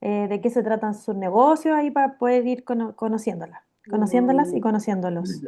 de qué se tratan sus negocios, ahí para poder ir conociéndolas y conociéndolos.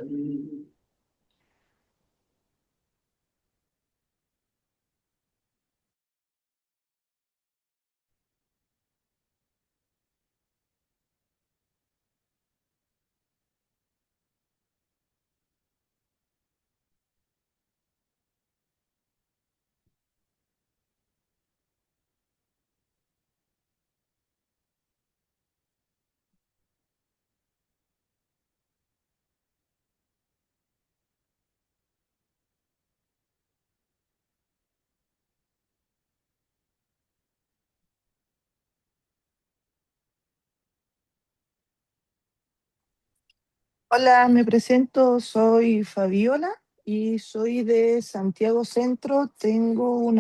Hola, me presento, soy Fabiola y soy de Santiago Centro. Tengo un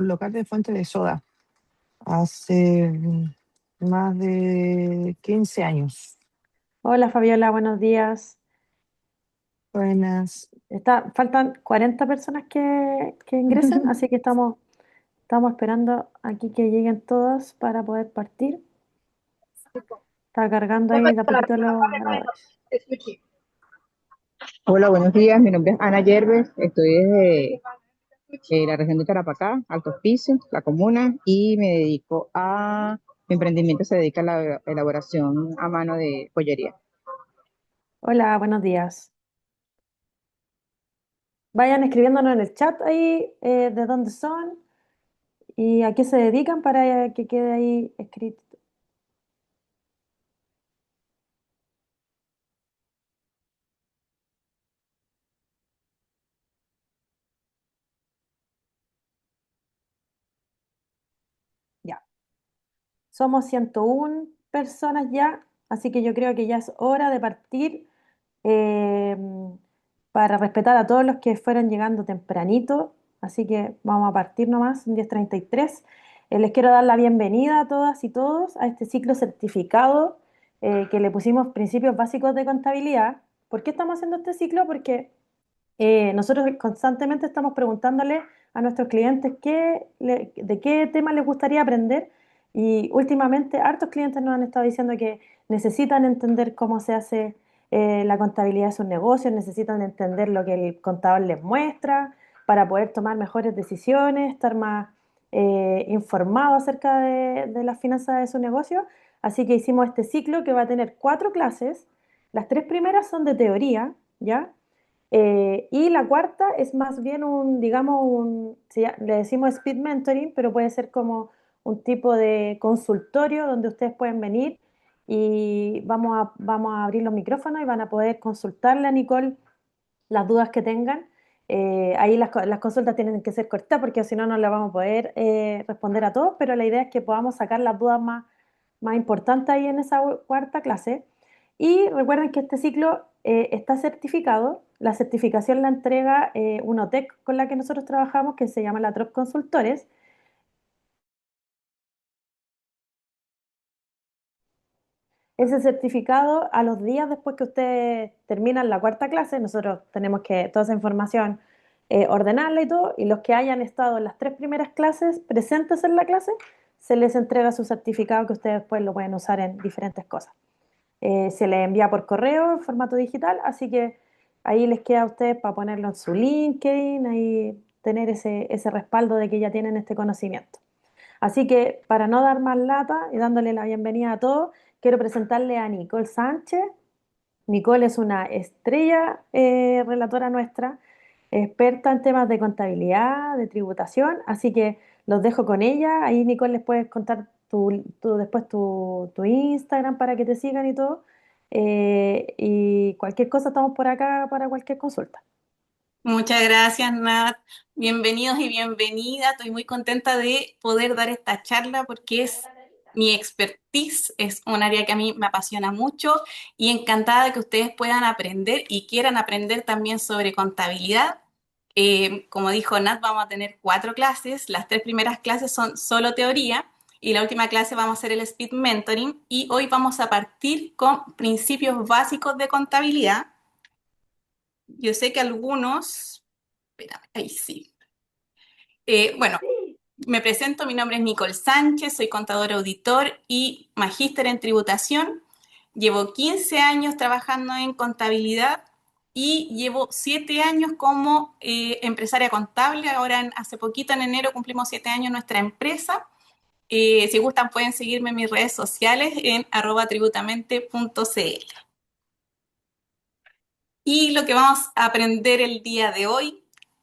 local de fuente de soda hace más de 15 años. Hola Fabiola, buenos días. Buenas. Faltan 40 personas que ingresen, así que estamos esperando aquí que lleguen todas para poder partir. Está cargando ahí de a poquito los oradores. Hola, buenos días. Mi nombre es Ana Yerves. Estoy desde la región de Tarapacá, Alto Hospicio, la comuna, y me dedico a, mi emprendimiento se dedica a la elaboración a mano de joyería. Hola, buenos días. Vayan escribiéndonos en el chat ahí de dónde son y a qué se dedican para que quede ahí escrito. Ya. Somos 101 personas ya, así que yo creo que ya es hora de partir eh, para respetar a todos los que fueron llegando tempranito. Así que vamos a partir nomás, son 10:33. Les quiero dar la bienvenida a todas y todos a este ciclo certificado que le pusimos principios básicos de contabilidad. ¿Por qué estamos haciendo este ciclo? Porque nosotros constantemente estamos preguntándole a nuestros clientes de qué tema les gustaría aprender y últimamente hartos clientes nos han estado diciendo que necesitan entender cómo se hace la contabilidad de sus negocios, necesitan entender lo que el contador les muestra para poder tomar mejores decisiones, estar más informados acerca de las finanzas de su negocio. Así que hicimos este ciclo que va a tener 4 clases. Las 3 primeras son de teoría, ¿ya? Y la cuarta es más bien digamos, le decimos speed mentoring, pero puede ser como un tipo de consultorio donde ustedes pueden venir y vamos a abrir los micrófonos y van a poder consultarle a Nicole las dudas que tengan. Ahí las consultas tienen que ser cortas porque si no, no le vamos a poder responder a todos, pero la idea es que podamos sacar las dudas más importantes ahí en esa cuarta clase. Y recuerden que este ciclo está certificado. La certificación la entrega una OTEC con la que nosotros trabajamos, que se llama la TROP Consultores. Ese certificado, a los días después que ustedes terminan la cuarta clase, nosotros tenemos que toda esa información ordenarla y todo, y los que hayan estado en las 3 primeras clases presentes en la clase, se les entrega su certificado que ustedes después lo pueden usar en diferentes cosas. Se les envía por correo en formato digital, así que ahí les queda a ustedes para ponerlo en su LinkedIn, ahí tener ese respaldo de que ya tienen este conocimiento. Así que para no dar más lata y dándole la bienvenida a todos, quiero presentarle a Nicole Sánchez. Nicole es una estrella relatora nuestra, experta en temas de contabilidad, de tributación, así que los dejo con ella. Ahí Nicole les puedes contar después tu Instagram para que te sigan y todo. Y cualquier cosa estamos por acá para cualquier consulta. Muchas gracias, Nat. Bienvenidos y bienvenida. Estoy muy contenta de poder dar esta charla porque es mi expertise, es un área que a mí me apasiona mucho y encantada de que ustedes puedan aprender y quieran aprender también sobre contabilidad. Como dijo Nat, vamos a tener 4 clases. Las 3 primeras clases son solo teoría y la última clase vamos a hacer el speed mentoring y hoy vamos a partir con principios básicos de contabilidad. Yo sé que algunos, espérame, ahí sí. Bueno, Me presento, mi nombre es Nicole Sánchez, soy contador auditor y magíster en tributación. Llevo 15 años trabajando en contabilidad y llevo 7 años como empresaria contable. Ahora, hace poquito, en enero, cumplimos 7 años nuestra empresa. Si gustan, pueden seguirme en mis redes sociales en @tributamente.cl. Y lo que vamos a aprender el día de hoy,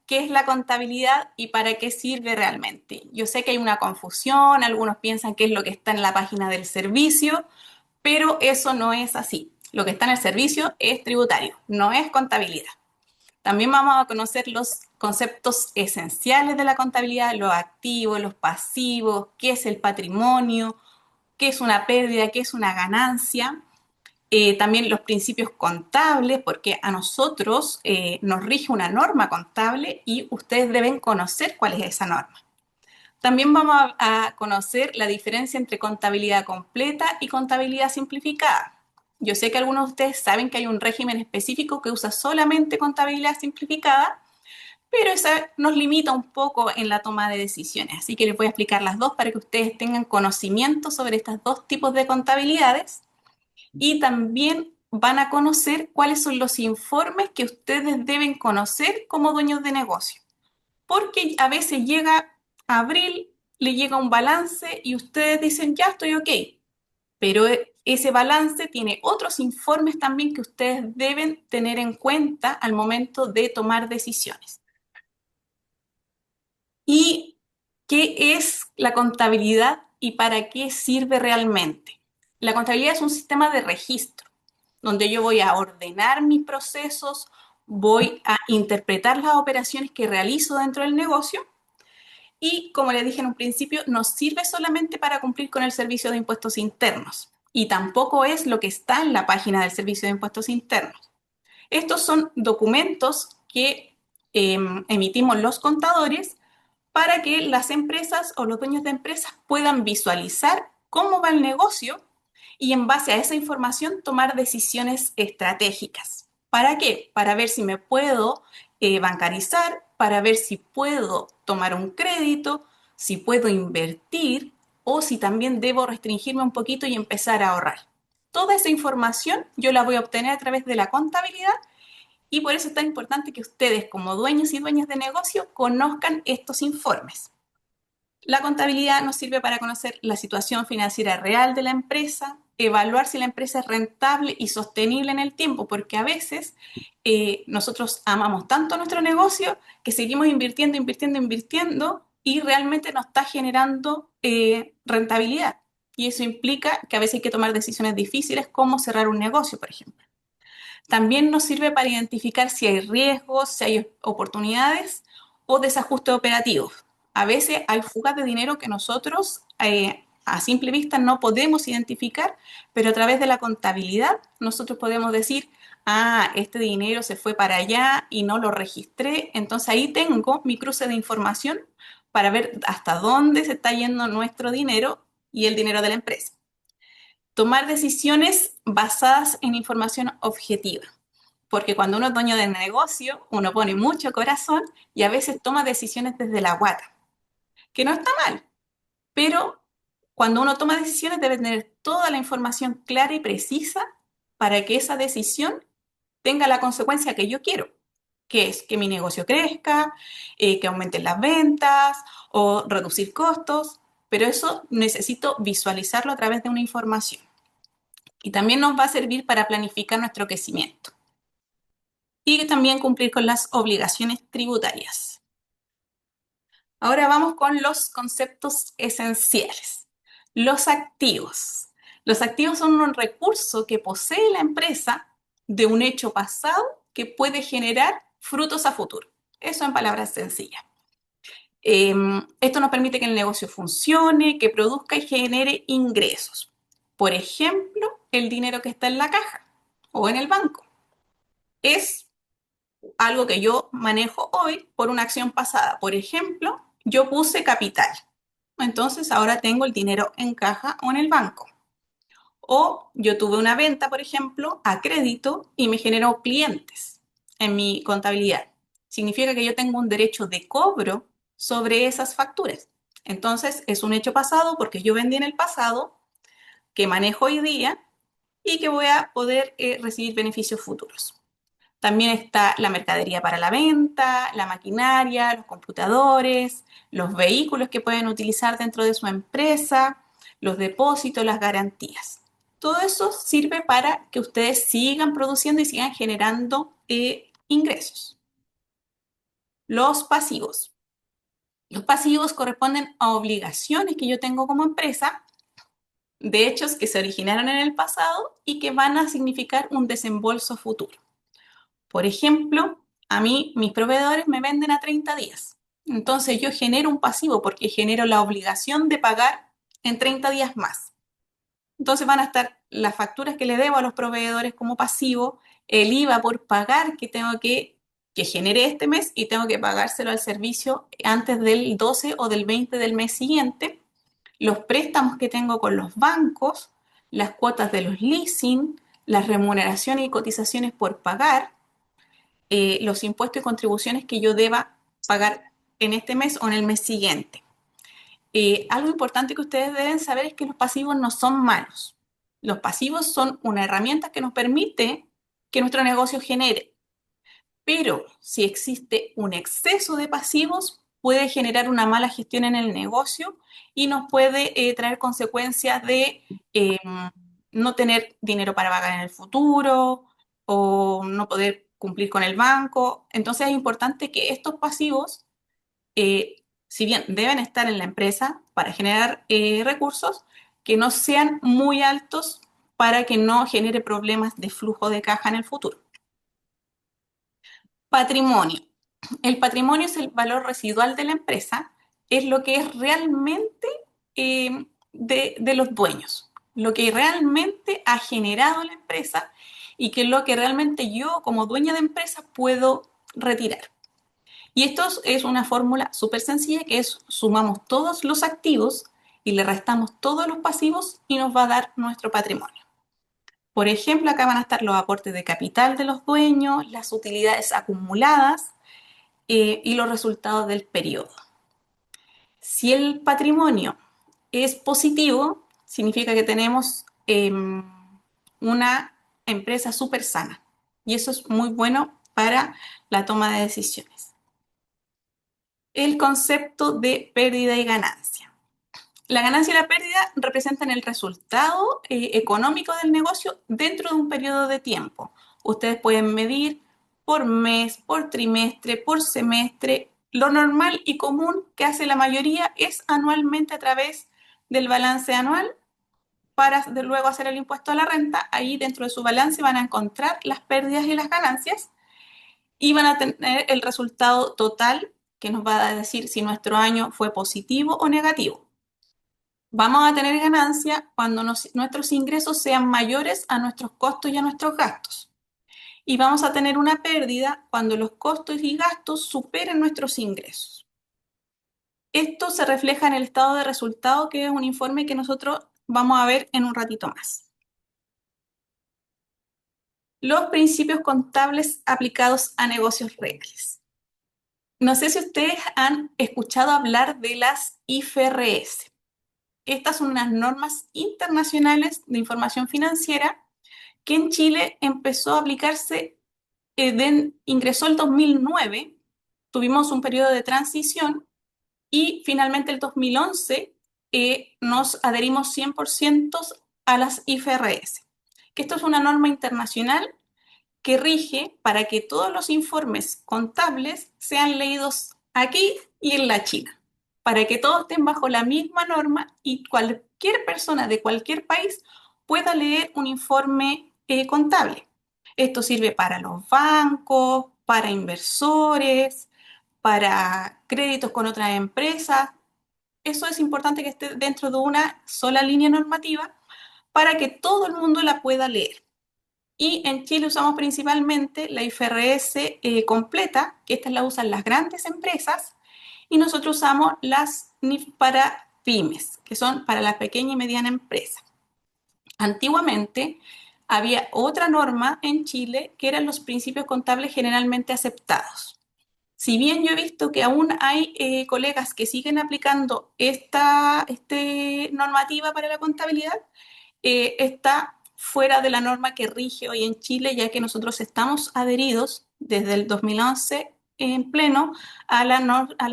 qué es la contabilidad y para qué sirve realmente. Yo sé que hay una confusión, algunos piensan que es lo que está en la página del servicio, pero eso no es así. Lo que está en el servicio es tributario, no es contabilidad. También vamos a conocer los conceptos esenciales de la contabilidad, los activos, los pasivos, qué es el patrimonio, qué es una pérdida, qué es una ganancia. También los principios contables, porque a nosotros nos rige una norma contable y ustedes deben conocer cuál es esa norma. También vamos a conocer la diferencia entre contabilidad completa y contabilidad simplificada. Yo sé que algunos de ustedes saben que hay un régimen específico que usa solamente contabilidad simplificada, pero eso nos limita un poco en la toma de decisiones. Así que les voy a explicar las dos para que ustedes tengan conocimiento sobre estos dos tipos de contabilidades y también van a conocer cuáles son los informes que ustedes deben conocer como dueños de negocio. Porque a veces llega abril, le llega un balance y ustedes dicen, ya estoy ok, pero ese balance tiene otros informes también que ustedes deben tener en cuenta al momento de tomar decisiones. ¿Y qué es la contabilidad y para qué sirve realmente? La contabilidad es un sistema de registro donde yo voy a ordenar mis procesos, voy a interpretar las operaciones que realizo dentro del negocio y, como les dije en un principio, no sirve solamente para cumplir con el servicio de impuestos internos y tampoco es lo que está en la página del servicio de impuestos internos. Estos son documentos que emitimos los contadores para que las empresas o los dueños de empresas puedan visualizar cómo va el negocio y en base a esa información tomar decisiones estratégicas. ¿Para qué? Para ver si me puedo bancarizar, para ver si puedo tomar un crédito, si puedo invertir o si también debo restringirme un poquito y empezar a ahorrar. Toda esa información yo la voy a obtener a través de la contabilidad y por eso es tan importante que ustedes como dueños y dueñas de negocio conozcan estos informes. La contabilidad nos sirve para conocer la situación financiera real de la empresa, evaluar si la empresa es rentable y sostenible en el tiempo, porque a veces nosotros amamos tanto nuestro negocio que seguimos invirtiendo, invirtiendo, invirtiendo y realmente no está generando rentabilidad. Y eso implica que a veces hay que tomar decisiones difíciles como cerrar un negocio, por ejemplo. También nos sirve para identificar si hay riesgos, si hay oportunidades o desajustes operativos. A veces hay fugas de dinero que nosotros a simple vista no podemos identificar, pero a través de la contabilidad nosotros podemos decir, ah, este dinero se fue para allá y no lo registré, entonces ahí tengo mi cruce de información para ver hasta dónde se está yendo nuestro dinero y el dinero de la empresa. Tomar decisiones basadas en información objetiva. Porque cuando uno es dueño de negocio, uno pone mucho corazón y a veces toma decisiones desde la guata, que no está mal, pero cuando uno toma decisiones debe tener toda la información clara y precisa para que esa decisión tenga la consecuencia que yo quiero, que es que mi negocio crezca, que aumenten las ventas o reducir costos, pero eso necesito visualizarlo a través de una información. Y también nos va a servir para planificar nuestro crecimiento y también cumplir con las obligaciones tributarias. Ahora vamos con los conceptos esenciales. Los activos. Los activos son un recurso que posee la empresa de un hecho pasado que puede generar frutos a futuro. Eso en palabras sencillas. Esto nos permite que el negocio funcione, que produzca y genere ingresos. Por ejemplo, el dinero que está en la caja o en el banco. Es algo que yo manejo hoy por una acción pasada. Por ejemplo, yo puse capital. Entonces ahora tengo el dinero en caja o en el banco. O yo tuve una venta, por ejemplo, a crédito y me generó clientes en mi contabilidad. Significa que yo tengo un derecho de cobro sobre esas facturas. Entonces, es un hecho pasado porque yo vendí en el pasado, que manejo hoy día y que voy a poder recibir beneficios futuros. También está la mercadería para la venta, la maquinaria, los computadores, los vehículos que pueden utilizar dentro de su empresa, los depósitos, las garantías. Todo eso sirve para que ustedes sigan produciendo y sigan generando ingresos. Los pasivos. Los pasivos corresponden a obligaciones que yo tengo como empresa de hechos que se originaron en el pasado y que van a significar un desembolso futuro. Por ejemplo, a mí mis proveedores me venden a 30 días. Entonces yo genero un pasivo porque genero la obligación de pagar en 30 días más. Entonces van a estar las facturas que le debo a los proveedores como pasivo, el IVA por pagar que generé este mes y tengo que pagárselo al servicio antes del 12 o del 20 del mes siguiente, los préstamos que tengo con los bancos, las cuotas de los leasing, las remuneraciones y cotizaciones por pagar, los impuestos y contribuciones que yo deba pagar en este mes o en el mes siguiente. Algo importante que ustedes deben saber es que los pasivos no son malos. Los pasivos son una herramienta que nos permite que nuestro negocio genere. Pero si existe un exceso de pasivos, puede generar una mala gestión en el negocio y nos puede traer consecuencias de no tener dinero para pagar en el futuro o no poder cumplir con el banco. Entonces es importante que estos pasivos, si bien deben estar en la empresa para generar recursos, que no sean muy altos para que no genere problemas de flujo de caja en el futuro. Patrimonio. El patrimonio es el valor residual de la empresa, es lo que es realmente de los dueños, lo que realmente ha generado la empresa y que es lo que realmente yo como dueña de empresa puedo retirar. Y esto es una fórmula súper sencilla que es sumamos todos los activos y le restamos todos los pasivos y nos va a dar nuestro patrimonio. Por ejemplo, acá van a estar los aportes de capital de los dueños, las utilidades acumuladas y los resultados del periodo. Si el patrimonio es positivo, significa que tenemos una empresa súper sana y eso es muy bueno para la toma de decisiones. El concepto de pérdida y ganancia. La ganancia y la pérdida representan el resultado económico del negocio dentro de un periodo de tiempo. Ustedes pueden medir por mes, por trimestre, por semestre. Lo normal y común que hace la mayoría es anualmente a través del balance anual para luego hacer el impuesto a la renta. Ahí dentro de su balance van a encontrar las pérdidas y las ganancias y van a tener el resultado total que nos va a decir si nuestro año fue positivo o negativo. Vamos a tener ganancia cuando nuestros ingresos sean mayores a nuestros costos y a nuestros gastos. Y vamos a tener una pérdida cuando los costos y gastos superen nuestros ingresos. Esto se refleja en el estado de resultado, que es un informe que nosotros vamos a ver en un ratito más. Los principios contables aplicados a negocios reales. No sé si ustedes han escuchado hablar de las IFRS. Estas son unas normas internacionales de información financiera que en Chile empezó a aplicarse, ingresó el 2009, tuvimos un periodo de transición y finalmente el 2011 nos adherimos 100% a las IFRS, que esto es una norma internacional que rige para que todos los informes contables sean leídos aquí y en la China, para que todos estén bajo la misma norma y cualquier persona de cualquier país pueda leer un informe contable. Esto sirve para los bancos, para inversores, para créditos con otras empresas. Eso es importante que esté dentro de una sola línea normativa para que todo el mundo la pueda leer. Y en Chile usamos principalmente la IFRS completa, que esta la usan las grandes empresas, y nosotros usamos las NIF para pymes, que son para la pequeña y mediana empresa. Antiguamente había otra norma en Chile que eran los principios contables generalmente aceptados. Si bien yo he visto que aún hay colegas que siguen aplicando esta normativa para la contabilidad, está fuera de la norma que rige hoy en Chile, ya que nosotros estamos adheridos desde el 2011 en pleno a las a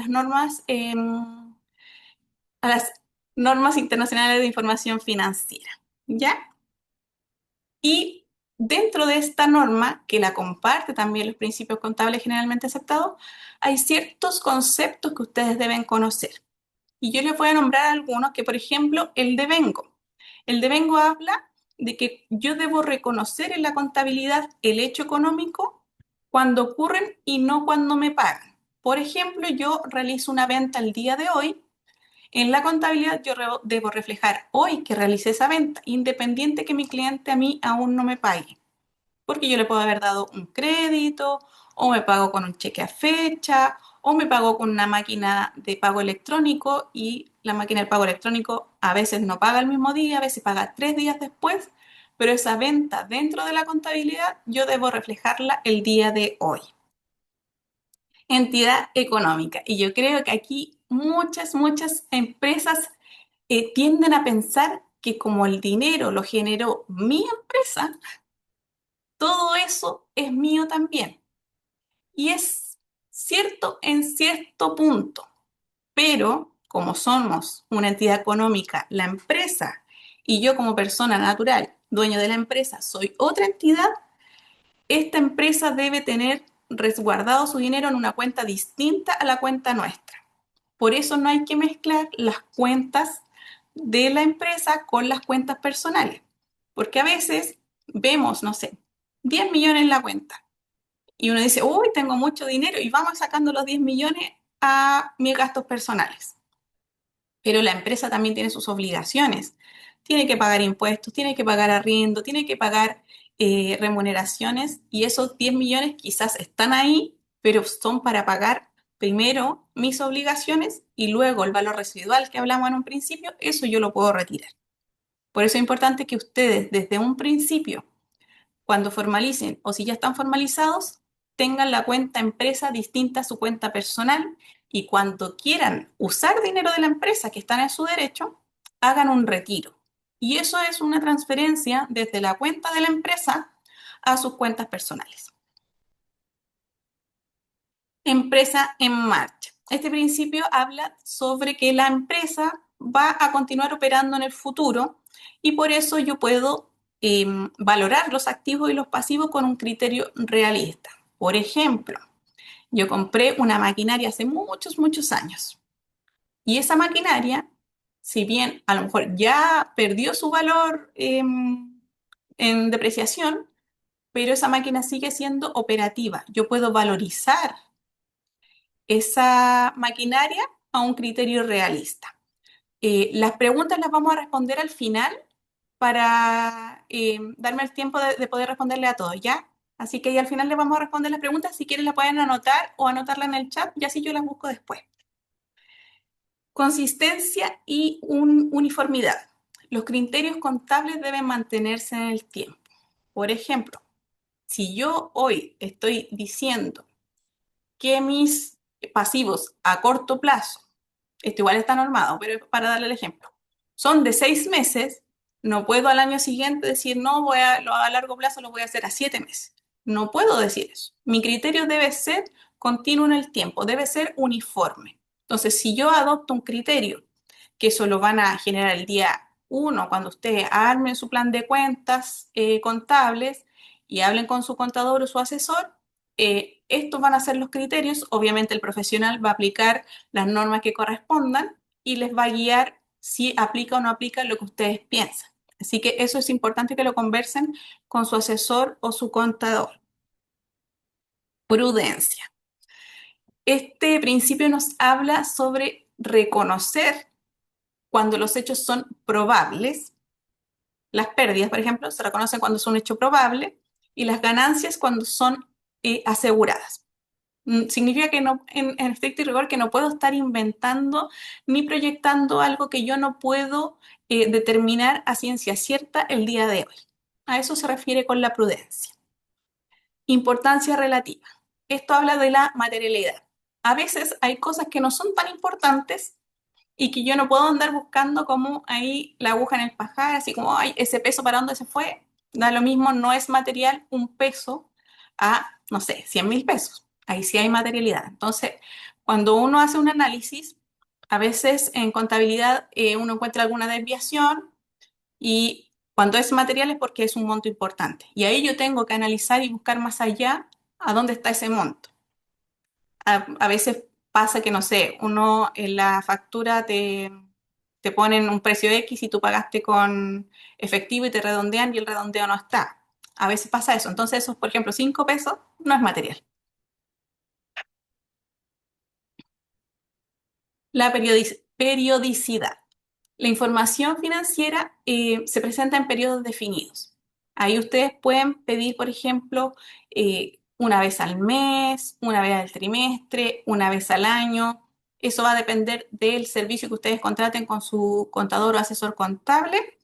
las normas internacionales de información financiera, ¿ya? Y dentro de esta norma, que la comparte también los principios contables generalmente aceptados, hay ciertos conceptos que ustedes deben conocer. Y yo les voy a nombrar algunos que, por ejemplo, el devengo. El devengo habla de que yo debo reconocer en la contabilidad el hecho económico cuando ocurren y no cuando me pagan. Por ejemplo, yo realizo una venta el día de hoy. En la contabilidad yo debo reflejar hoy que realicé esa venta, independiente que mi cliente a mí aún no me pague, porque yo le puedo haber dado un crédito, o me pago con un cheque a fecha, o me pago con una máquina de pago electrónico y la máquina de pago electrónico a veces no paga el mismo día, a veces paga 3 días después, pero esa venta dentro de la contabilidad yo debo reflejarla el día de hoy. Entidad económica. Y yo creo que aquí muchas empresas tienden a pensar que como el dinero lo generó mi empresa, todo eso es mío también. Y es cierto en cierto punto, pero como somos una entidad económica, la empresa, y yo como persona natural, dueño de la empresa, soy otra entidad, esta empresa debe tener resguardado su dinero en una cuenta distinta a la cuenta nuestra. Por eso no hay que mezclar las cuentas de la empresa con las cuentas personales, porque a veces vemos, no sé, 10 millones en la cuenta y uno dice, uy, tengo mucho dinero y vamos sacando los 10 millones a mis gastos personales. Pero la empresa también tiene sus obligaciones. Tiene que pagar impuestos, tiene que pagar arriendo, tiene que pagar remuneraciones y esos 10 millones quizás están ahí, pero son para pagar primero mis obligaciones y luego el valor residual que hablamos en un principio, eso yo lo puedo retirar. Por eso es importante que ustedes desde un principio cuando formalicen o si ya están formalizados, tengan la cuenta empresa distinta a su cuenta personal y cuando quieran usar dinero de la empresa que están en su derecho, hagan un retiro. Y eso es una transferencia desde la cuenta de la empresa a sus cuentas personales. Empresa en marcha. Este principio habla sobre que la empresa va a continuar operando en el futuro y por eso yo puedo valorar los activos y los pasivos con un criterio realista. Por ejemplo, yo compré una maquinaria hace muchos años y esa maquinaria, si bien a lo mejor ya perdió su valor en depreciación, pero esa máquina sigue siendo operativa. Yo puedo valorizar esa maquinaria a un criterio realista. Las preguntas las vamos a responder al final para darme el tiempo de poder responderle a todos, ¿ya? Así que ahí al final les vamos a responder las preguntas. Si quieren la pueden anotar o anotarla en el chat y así yo las busco después. Consistencia y uniformidad. Los criterios contables deben mantenerse en el tiempo. Por ejemplo, si yo hoy estoy diciendo que mis pasivos a corto plazo, esto igual está normado, pero para darle el ejemplo, son de 6 meses, no puedo al año siguiente decir, no, a largo plazo lo voy a hacer a 7 meses. No puedo decir eso. Mi criterio debe ser continuo en el tiempo, debe ser uniforme. Entonces, si yo adopto un criterio que eso lo van a generar el día 1, cuando ustedes armen su plan de cuentas contables y hablen con su contador o su asesor, estos van a ser los criterios. Obviamente el profesional va a aplicar las normas que correspondan y les va a guiar si aplica o no aplica lo que ustedes piensan. Así que eso es importante que lo conversen con su asesor o su contador. Prudencia. Este principio nos habla sobre reconocer cuando los hechos son probables. Las pérdidas, por ejemplo, se reconocen cuando es un hecho probable y las ganancias cuando son aseguradas. Significa que no, en estricto rigor, que no puedo estar inventando ni proyectando algo que yo no puedo determinar a ciencia cierta el día de hoy. A eso se refiere con la prudencia. Importancia relativa. Esto habla de la materialidad. a veces hay cosas que no son tan importantes y que yo no puedo andar buscando como ahí la aguja en el pajar, así como, ay, ese peso para dónde se fue. Da lo mismo, no es material un peso a, no sé, 100.000 pesos. Ahí sí hay materialidad. Entonces, cuando uno hace un análisis, a veces en contabilidad uno encuentra alguna desviación y cuando es material es porque es un monto importante. Y ahí yo tengo que analizar y buscar más allá a dónde está ese monto. A veces pasa que, no sé, uno en la factura te ponen un precio X y tú pagaste con efectivo y te redondean y el redondeo no está. A veces pasa eso. Entonces, esos, por ejemplo, 5 pesos no es material. La periodicidad. La información financiera se presenta en periodos definidos. Ahí ustedes pueden pedir, por ejemplo, una vez al mes, una vez al trimestre, una vez al año. Eso va a depender del servicio que ustedes contraten con su contador o asesor contable,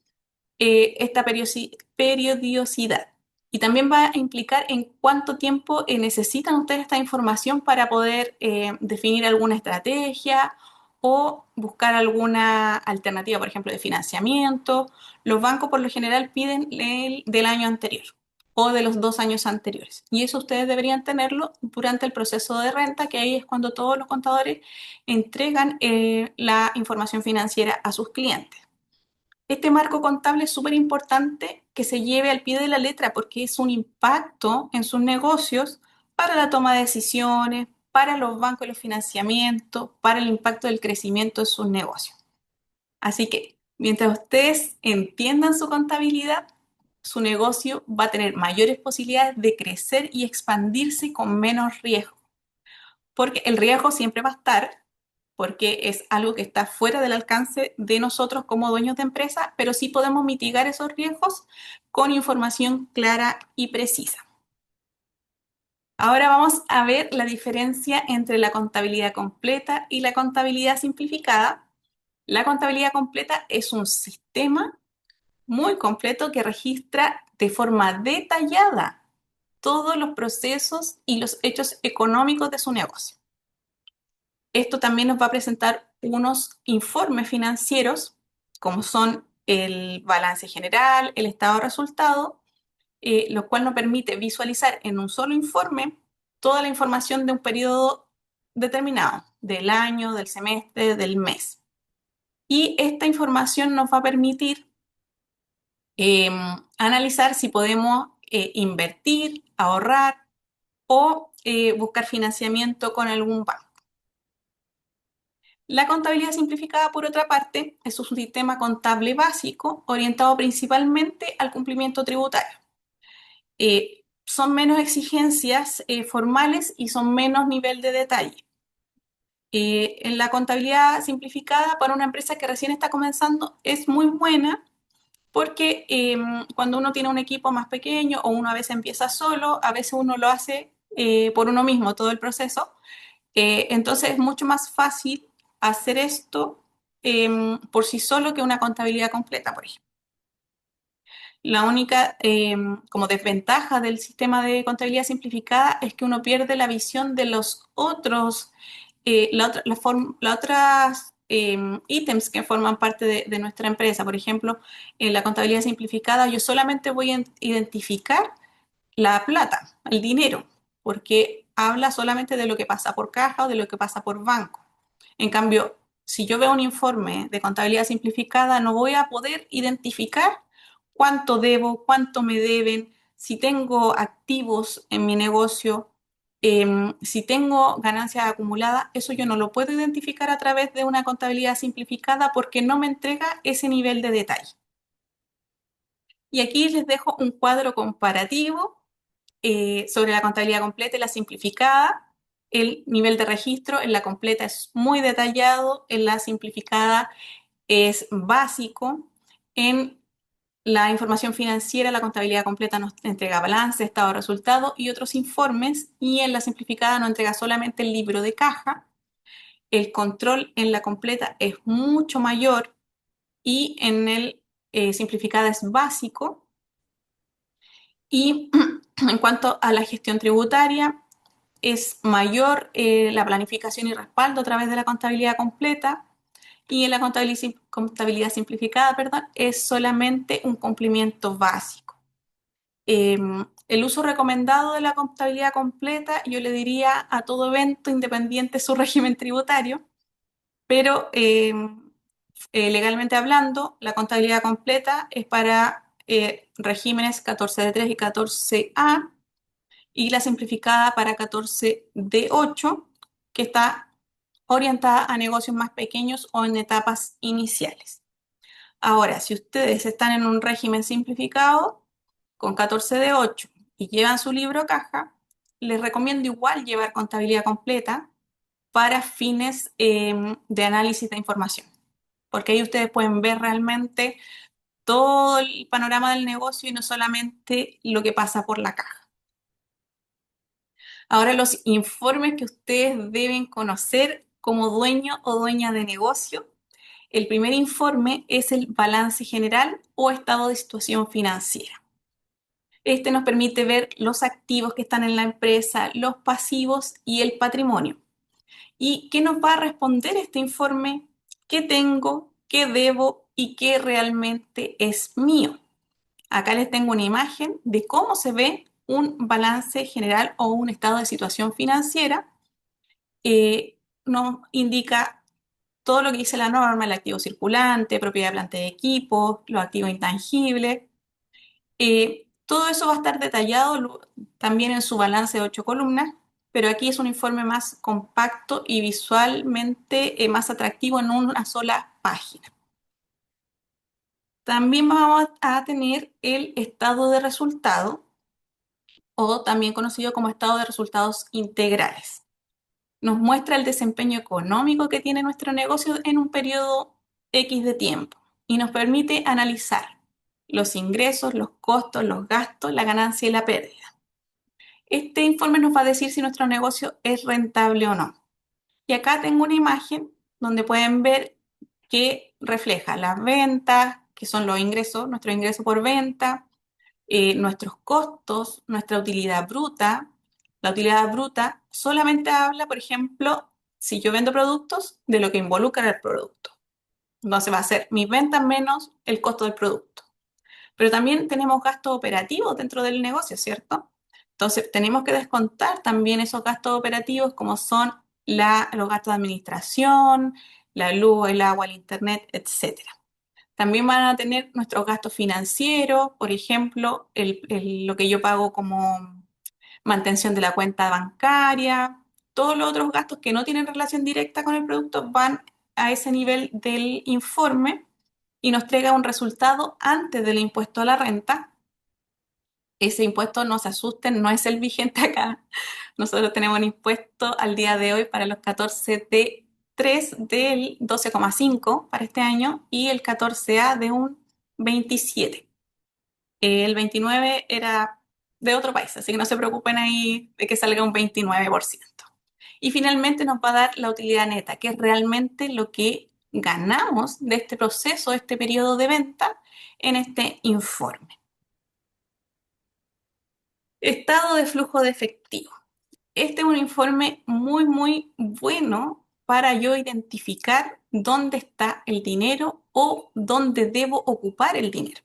esta periodicidad. Y también va a implicar en cuánto tiempo necesitan ustedes esta información para poder definir alguna estrategia o buscar alguna alternativa, por ejemplo, de financiamiento. Los bancos por lo general piden el del año anterior o de los 2 años anteriores. Y eso ustedes deberían tenerlo durante el proceso de renta, que ahí es cuando todos los contadores entregan la información financiera a sus clientes. Este marco contable es súper importante que se lleve al pie de la letra porque es un impacto en sus negocios para la toma de decisiones, para los bancos y los financiamientos, para el impacto del crecimiento de sus negocios. Así que mientras ustedes entiendan su contabilidad, su negocio va a tener mayores posibilidades de crecer y expandirse con menos riesgo, porque el riesgo siempre va a estar, porque es algo que está fuera del alcance de nosotros como dueños de empresa, pero sí podemos mitigar esos riesgos con información clara y precisa. Ahora vamos a ver la diferencia entre la contabilidad completa y la contabilidad simplificada. La contabilidad completa es un sistema muy completo que registra de forma detallada todos los procesos y los hechos económicos de su negocio. Esto también nos va a presentar unos informes financieros, como son el balance general, el estado de resultado, lo cual nos permite visualizar en un solo informe toda la información de un periodo determinado, del año, del semestre, del mes. Y esta información nos va a permitir analizar si podemos invertir, ahorrar o buscar financiamiento con algún banco. La contabilidad simplificada, por otra parte, es un sistema contable básico orientado principalmente al cumplimiento tributario. Son menos exigencias formales y son menos nivel de detalle. En la contabilidad simplificada para una empresa que recién está comenzando es muy buena porque cuando uno tiene un equipo más pequeño o uno a veces empieza solo, a veces uno lo hace por uno mismo todo el proceso. Entonces es mucho más fácil hacer esto por sí solo que una contabilidad completa, por ejemplo. La única como desventaja del sistema de contabilidad simplificada es que uno pierde la visión de los otros, las otras ítems que forman parte de nuestra empresa. Por ejemplo, en la contabilidad simplificada yo solamente voy a identificar la plata, el dinero, porque habla solamente de lo que pasa por caja o de lo que pasa por banco. En cambio, si yo veo un informe de contabilidad simplificada, no voy a poder identificar cuánto debo, cuánto me deben, si tengo activos en mi negocio, si tengo ganancias acumuladas, eso yo no lo puedo identificar a través de una contabilidad simplificada porque no me entrega ese nivel de detalle. Y aquí les dejo un cuadro comparativo sobre la contabilidad completa y la simplificada. El nivel de registro en la completa es muy detallado, en la simplificada es básico. En la información financiera, la contabilidad completa nos entrega balance, estado de resultado y otros informes, y en la simplificada nos entrega solamente el libro de caja. El control en la completa es mucho mayor y en el simplificada es básico. Y en cuanto a la gestión tributaria, es mayor la planificación y respaldo a través de la contabilidad completa, y en la contabilidad simplificada, perdón, es solamente un cumplimiento básico. El uso recomendado de la contabilidad completa, yo le diría a todo evento, independiente de su régimen tributario, pero legalmente hablando, la contabilidad completa es para regímenes 14D3 y 14A, y la simplificada para 14D8, que está orientada a negocios más pequeños o en etapas iniciales. Ahora, si ustedes están en un régimen simplificado con 14D8 y llevan su libro caja, les recomiendo igual llevar contabilidad completa para fines de análisis de información, porque ahí ustedes pueden ver realmente todo el panorama del negocio y no solamente lo que pasa por la caja. Ahora, los informes que ustedes deben conocer como dueño o dueña de negocio. El primer informe es el balance general o estado de situación financiera. Este nos permite ver los activos que están en la empresa, los pasivos y el patrimonio. ¿Y qué nos va a responder este informe? ¿Qué tengo? ¿Qué debo? ¿Y qué realmente es mío? Acá les tengo una imagen de cómo se ve un balance general o un estado de situación financiera. Nos indica todo lo que dice la norma, el activo circulante, propiedad, planta de equipo, los activos intangibles. Todo eso va a estar detallado también en su balance de 8 columnas, pero aquí es un informe más compacto y visualmente más atractivo en una sola página. También vamos a tener el estado de resultado, o también conocido como estado de resultados integrales. Nos muestra el desempeño económico que tiene nuestro negocio en un periodo X de tiempo y nos permite analizar los ingresos, los costos, los gastos, la ganancia y la pérdida. Este informe nos va a decir si nuestro negocio es rentable o no. Y acá tengo una imagen donde pueden ver que refleja las ventas, que son los ingresos, nuestro ingreso por venta, nuestros costos, nuestra utilidad bruta. La utilidad bruta solamente habla, por ejemplo, si yo vendo productos, de lo que involucra el producto. Entonces va a ser mis ventas menos el costo del producto. Pero también tenemos gastos operativos dentro del negocio, ¿cierto? Entonces tenemos que descontar también esos gastos operativos como son los gastos de administración, la luz, el agua, el internet, etcétera. También van a tener nuestros gastos financieros, por ejemplo, lo que yo pago como mantención de la cuenta bancaria. Todos los otros gastos que no tienen relación directa con el producto van a ese nivel del informe y nos entrega un resultado antes del impuesto a la renta. Ese impuesto, no se asusten, no es el vigente acá. Nosotros tenemos un impuesto al día de hoy para los 14D3 del 12,5 para este año y el 14A de un 27. El 29 era de otro país, así que no se preocupen ahí de que salga un 29%. Y finalmente nos va a dar la utilidad neta, que es realmente lo que ganamos de este proceso, de este periodo de venta en este informe. Estado de flujo de efectivo. Este es un informe muy, muy bueno para yo identificar dónde está el dinero o dónde debo ocupar el dinero.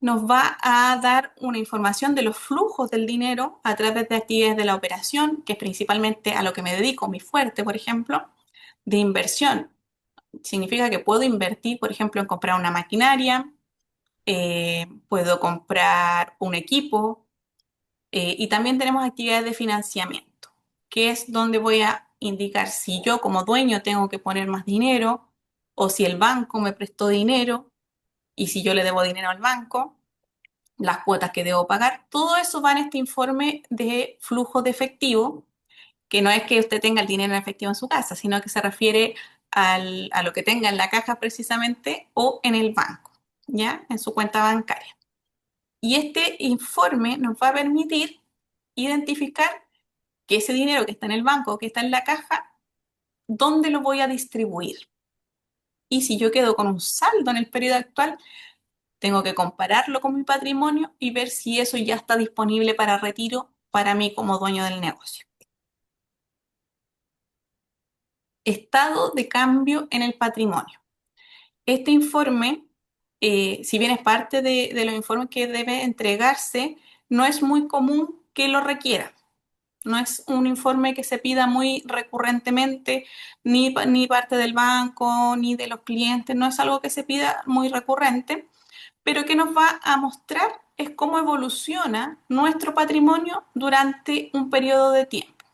Nos va a dar una información de los flujos del dinero a través de actividades de la operación, que es principalmente a lo que me dedico, mi fuerte, por ejemplo, de inversión. Significa que puedo invertir, por ejemplo, en comprar una maquinaria, puedo comprar un equipo, y también tenemos actividades de financiamiento, que es donde voy a indicar si yo como dueño tengo que poner más dinero o si el banco me prestó dinero y si yo le debo dinero al banco, las cuotas que debo pagar. Todo eso va en este informe de flujo de efectivo, que no es que usted tenga el dinero en efectivo en su casa, sino que se refiere a lo que tenga en la caja precisamente o en el banco, ¿ya? En su cuenta bancaria. Y este informe nos va a permitir identificar que ese dinero que está en el banco, que está en la caja, ¿dónde lo voy a distribuir? Y si yo quedo con un saldo en el periodo actual, tengo que compararlo con mi patrimonio y ver si eso ya está disponible para retiro para mí como dueño del negocio. estado de cambio en el patrimonio. Este informe, si bien es parte de los informes que debe entregarse, no es muy común que lo requiera. No es un informe que se pida muy recurrentemente, ni parte del banco, ni de los clientes, no es algo que se pida muy recurrente, pero que nos va a mostrar es cómo evoluciona nuestro patrimonio durante un periodo de tiempo.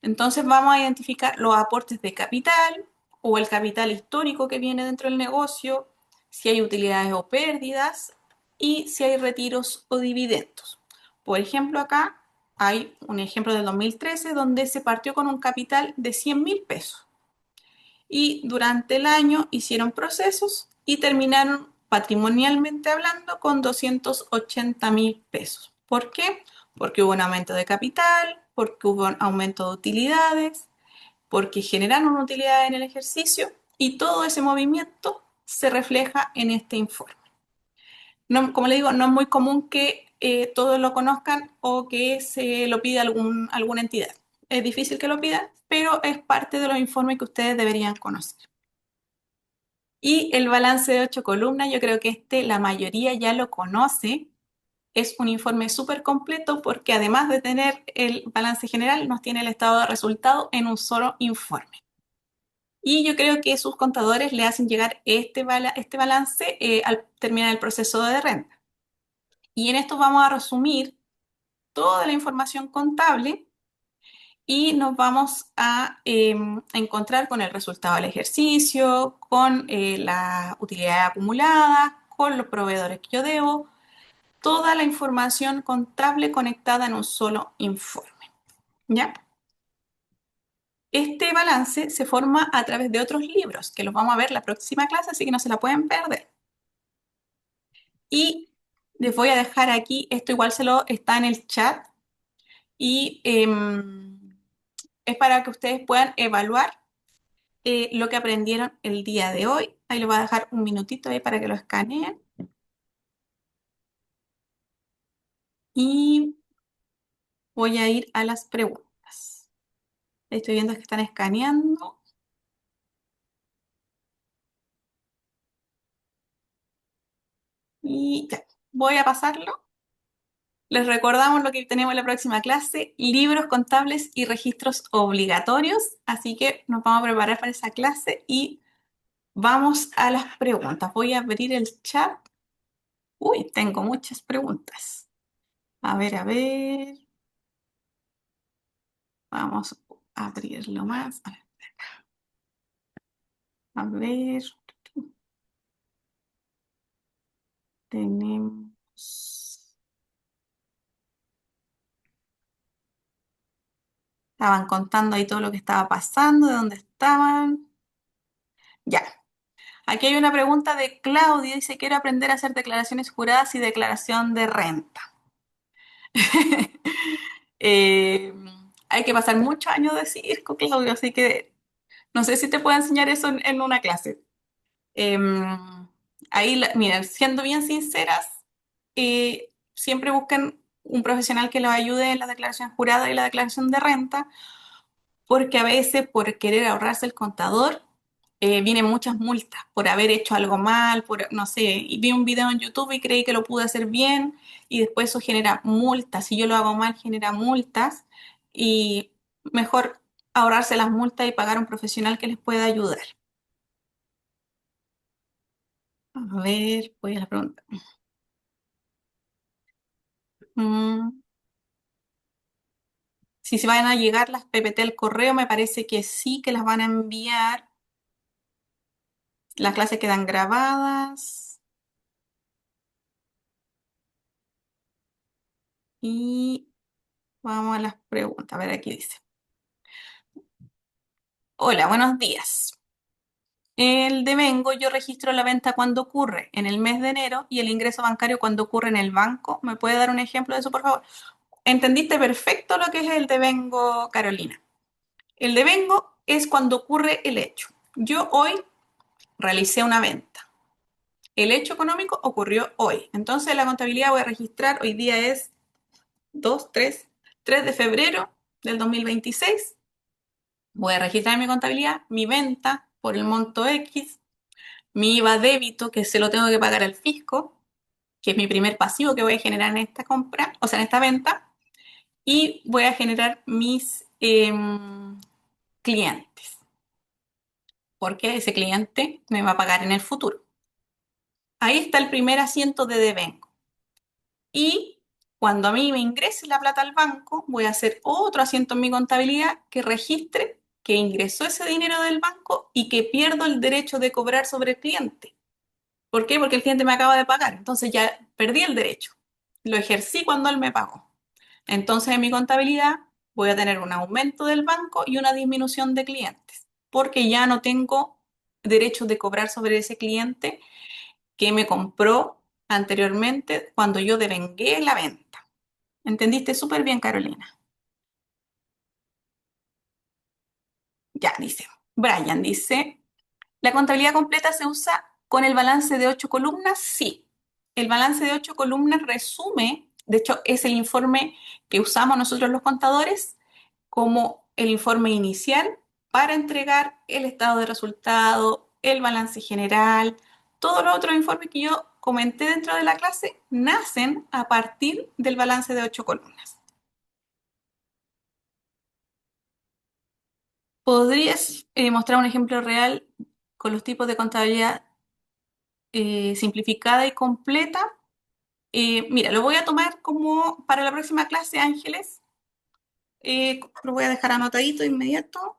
Entonces vamos a identificar los aportes de capital o el capital histórico que viene dentro del negocio, si hay utilidades o pérdidas y si hay retiros o dividendos. Por ejemplo, acá hay un ejemplo del 2013 donde se partió con un capital de 100.000 pesos y durante el año hicieron procesos y terminaron patrimonialmente hablando con 280.000 pesos. ¿Por qué? Porque hubo un aumento de capital, porque hubo un aumento de utilidades, porque generaron utilidad en el ejercicio y todo ese movimiento se refleja en este informe. No, como le digo, no es muy común que todos lo conozcan o que se lo pida alguna entidad. Es difícil que lo pidan, pero es parte de los informes que ustedes deberían conocer. Y el balance de 8 columnas, yo creo que la mayoría ya lo conoce. Es un informe súper completo porque además de tener el balance general, nos tiene el estado de resultado en un solo informe. Y yo creo que sus contadores le hacen llegar este balance al terminar el proceso de renta. Y en esto vamos a resumir toda la información contable y nos vamos a encontrar con el resultado del ejercicio, con la utilidad acumulada, con los proveedores que yo debo, toda la información contable conectada en un solo informe. ¿Ya? Este balance se forma a través de otros libros, que los vamos a ver la próxima clase, así que no se la pueden perder. Y les voy a dejar aquí, esto igual está en el chat, y es para que ustedes puedan evaluar lo que aprendieron el día de hoy. Ahí les voy a dejar un minutito ahí para que lo escaneen. Y voy a ir a las preguntas. Estoy viendo que están escaneando. Y ya, voy a pasarlo. Les recordamos lo que tenemos en la próxima clase, libros contables y registros obligatorios. Así que nos vamos a preparar para esa clase y vamos a las preguntas. Voy a abrir el chat. Uy, tengo muchas preguntas. A ver, a ver. Vamos a abrirlo más. A ver. Tenemos. Estaban contando ahí todo lo que estaba pasando, de dónde estaban. Ya. Aquí hay una pregunta de Claudia. Dice, quiero aprender a hacer declaraciones juradas y declaración de renta. Eh, hay que pasar muchos años de circo, Claudio, así que no sé si te puedo enseñar eso en una clase. Ahí, miren, siendo bien sinceras, siempre busquen un profesional que los ayude en la declaración jurada y la declaración de renta, porque a veces por querer ahorrarse el contador, vienen muchas multas por haber hecho algo mal, por, no sé, y vi un video en YouTube y creí que lo pude hacer bien y después eso genera multas. Si yo lo hago mal, genera multas y mejor ahorrarse las multas y pagar a un profesional que les pueda ayudar. A ver, voy a la pregunta. Mm, si se van a llegar las PPT al correo, me parece que sí, que las van a enviar. Las clases quedan grabadas. Y vamos a las preguntas. A ver, aquí dice. Hola, buenos días. El devengo yo registro la venta cuando ocurre en el mes de enero y el ingreso bancario cuando ocurre en el banco. ¿Me puede dar un ejemplo de eso, por favor? Entendiste perfecto lo que es el devengo, Carolina. El devengo es cuando ocurre el hecho. Yo hoy realicé una venta. El hecho económico ocurrió hoy. Entonces la contabilidad voy a registrar, hoy día es 2, 3 de febrero del 2026. Voy a registrar en mi contabilidad mi venta por el monto X, mi IVA débito, que se lo tengo que pagar al fisco, que es mi primer pasivo que voy a generar en esta compra, o sea, en esta venta, y voy a generar mis clientes, porque ese cliente me va a pagar en el futuro. Ahí está el primer asiento de devengo. Y cuando a mí me ingrese la plata al banco, voy a hacer otro asiento en mi contabilidad que registre que ingresó ese dinero del banco y que pierdo el derecho de cobrar sobre el cliente. ¿Por qué? Porque el cliente me acaba de pagar. Entonces ya perdí el derecho. Lo ejercí cuando él me pagó. Entonces en mi contabilidad voy a tener un aumento del banco y una disminución de clientes, porque ya no tengo derecho de cobrar sobre ese cliente que me compró anteriormente cuando yo devengué la venta. ¿Entendiste súper bien, Carolina? Ya, dice. Brian dice, ¿la contabilidad completa se usa con el balance de 8 columnas? Sí. El balance de 8 columnas resume, de hecho, es el informe que usamos nosotros los contadores como el informe inicial para entregar el estado de resultado, el balance general, todos los otros informes que yo comenté dentro de la clase nacen a partir del balance de 8 columnas. ¿Podrías mostrar un ejemplo real con los tipos de contabilidad simplificada y completa? Mira, lo voy a tomar como para la próxima clase, Ángeles. Lo voy a dejar anotadito de inmediato.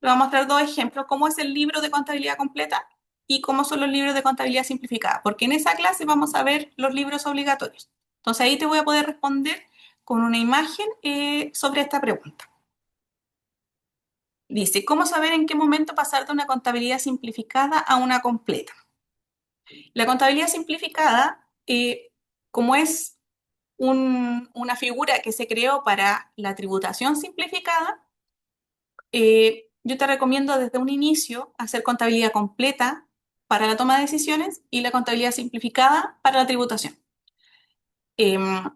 Le voy a mostrar dos ejemplos, cómo es el libro de contabilidad completa y cómo son los libros de contabilidad simplificada, porque en esa clase vamos a ver los libros obligatorios. Entonces ahí te voy a poder responder con una imagen sobre esta pregunta. Dice, ¿cómo saber en qué momento pasar de una contabilidad simplificada a una completa? La contabilidad simplificada, como es una figura que se creó para la tributación simplificada, yo te recomiendo desde un inicio hacer contabilidad completa para la toma de decisiones y la contabilidad simplificada para la tributación. Em,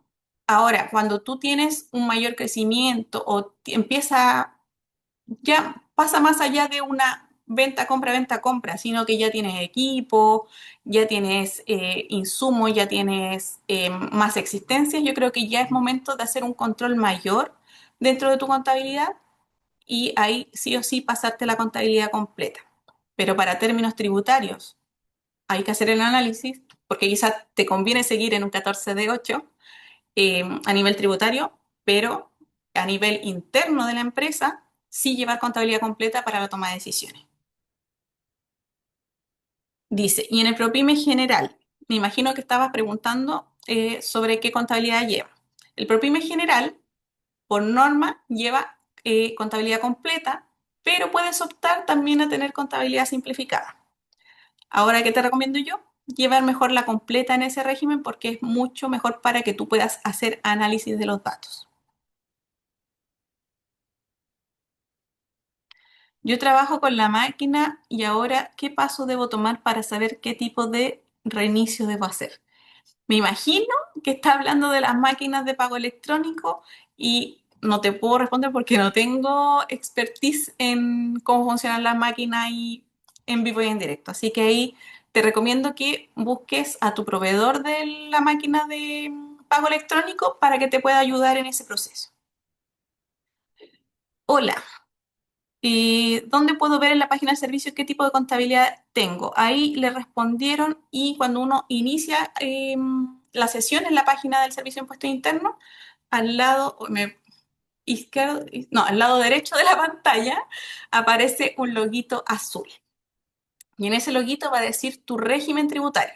Ahora, cuando tú tienes un mayor crecimiento o empieza, ya pasa más allá de una venta, compra, sino que ya tienes equipo, ya tienes insumos, ya tienes más existencias, yo creo que ya es momento de hacer un control mayor dentro de tu contabilidad y ahí sí o sí pasarte la contabilidad completa. Pero para términos tributarios hay que hacer el análisis porque quizás te conviene seguir en un 14 de 8 a nivel tributario, pero a nivel interno de la empresa sí llevar contabilidad completa para la toma de decisiones. Dice, y en el PROPYME general, me imagino que estabas preguntando sobre qué contabilidad lleva. El PROPYME general por norma lleva contabilidad completa, pero puedes optar también a tener contabilidad simplificada. Ahora, ¿qué te recomiendo yo? Llevar mejor la completa en ese régimen porque es mucho mejor para que tú puedas hacer análisis de los datos. Yo trabajo con la máquina y ahora, ¿qué paso debo tomar para saber qué tipo de reinicio debo hacer? Me imagino que está hablando de las máquinas de pago electrónico y no te puedo responder porque no tengo expertise en cómo funcionan las máquinas y en vivo y en directo. Así que ahí te recomiendo que busques a tu proveedor de la máquina de pago electrónico para que te pueda ayudar en ese proceso. Hola, ¿dónde puedo ver en la página de servicios qué tipo de contabilidad tengo? Ahí le respondieron y cuando uno inicia la sesión en la página del Servicio de Impuestos Internos, al lado izquierdo, no, al lado derecho de la pantalla aparece un loguito azul. Y en ese loguito va a decir tu régimen tributario.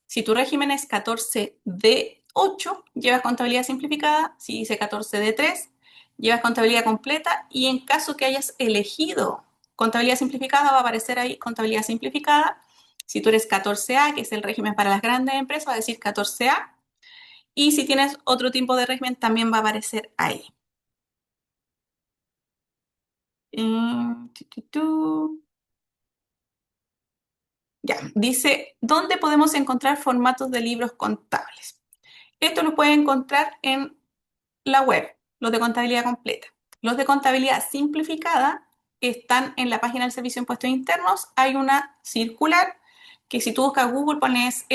Si tu régimen es 14D8, llevas contabilidad simplificada. Si dice 14D3, llevas contabilidad completa. Y en caso que hayas elegido contabilidad simplificada, va a aparecer ahí contabilidad simplificada. Si tú eres 14A, que es el régimen para las grandes empresas, va a decir 14A. Y si tienes otro tipo de régimen, también va a aparecer ahí. Tu, tu, tu. Ya, dice, ¿dónde podemos encontrar formatos de libros contables? Esto lo puedes encontrar en la web, los de contabilidad completa. Los de contabilidad simplificada están en la página del Servicio de Impuestos Internos. Hay una circular que si tú buscas Google pones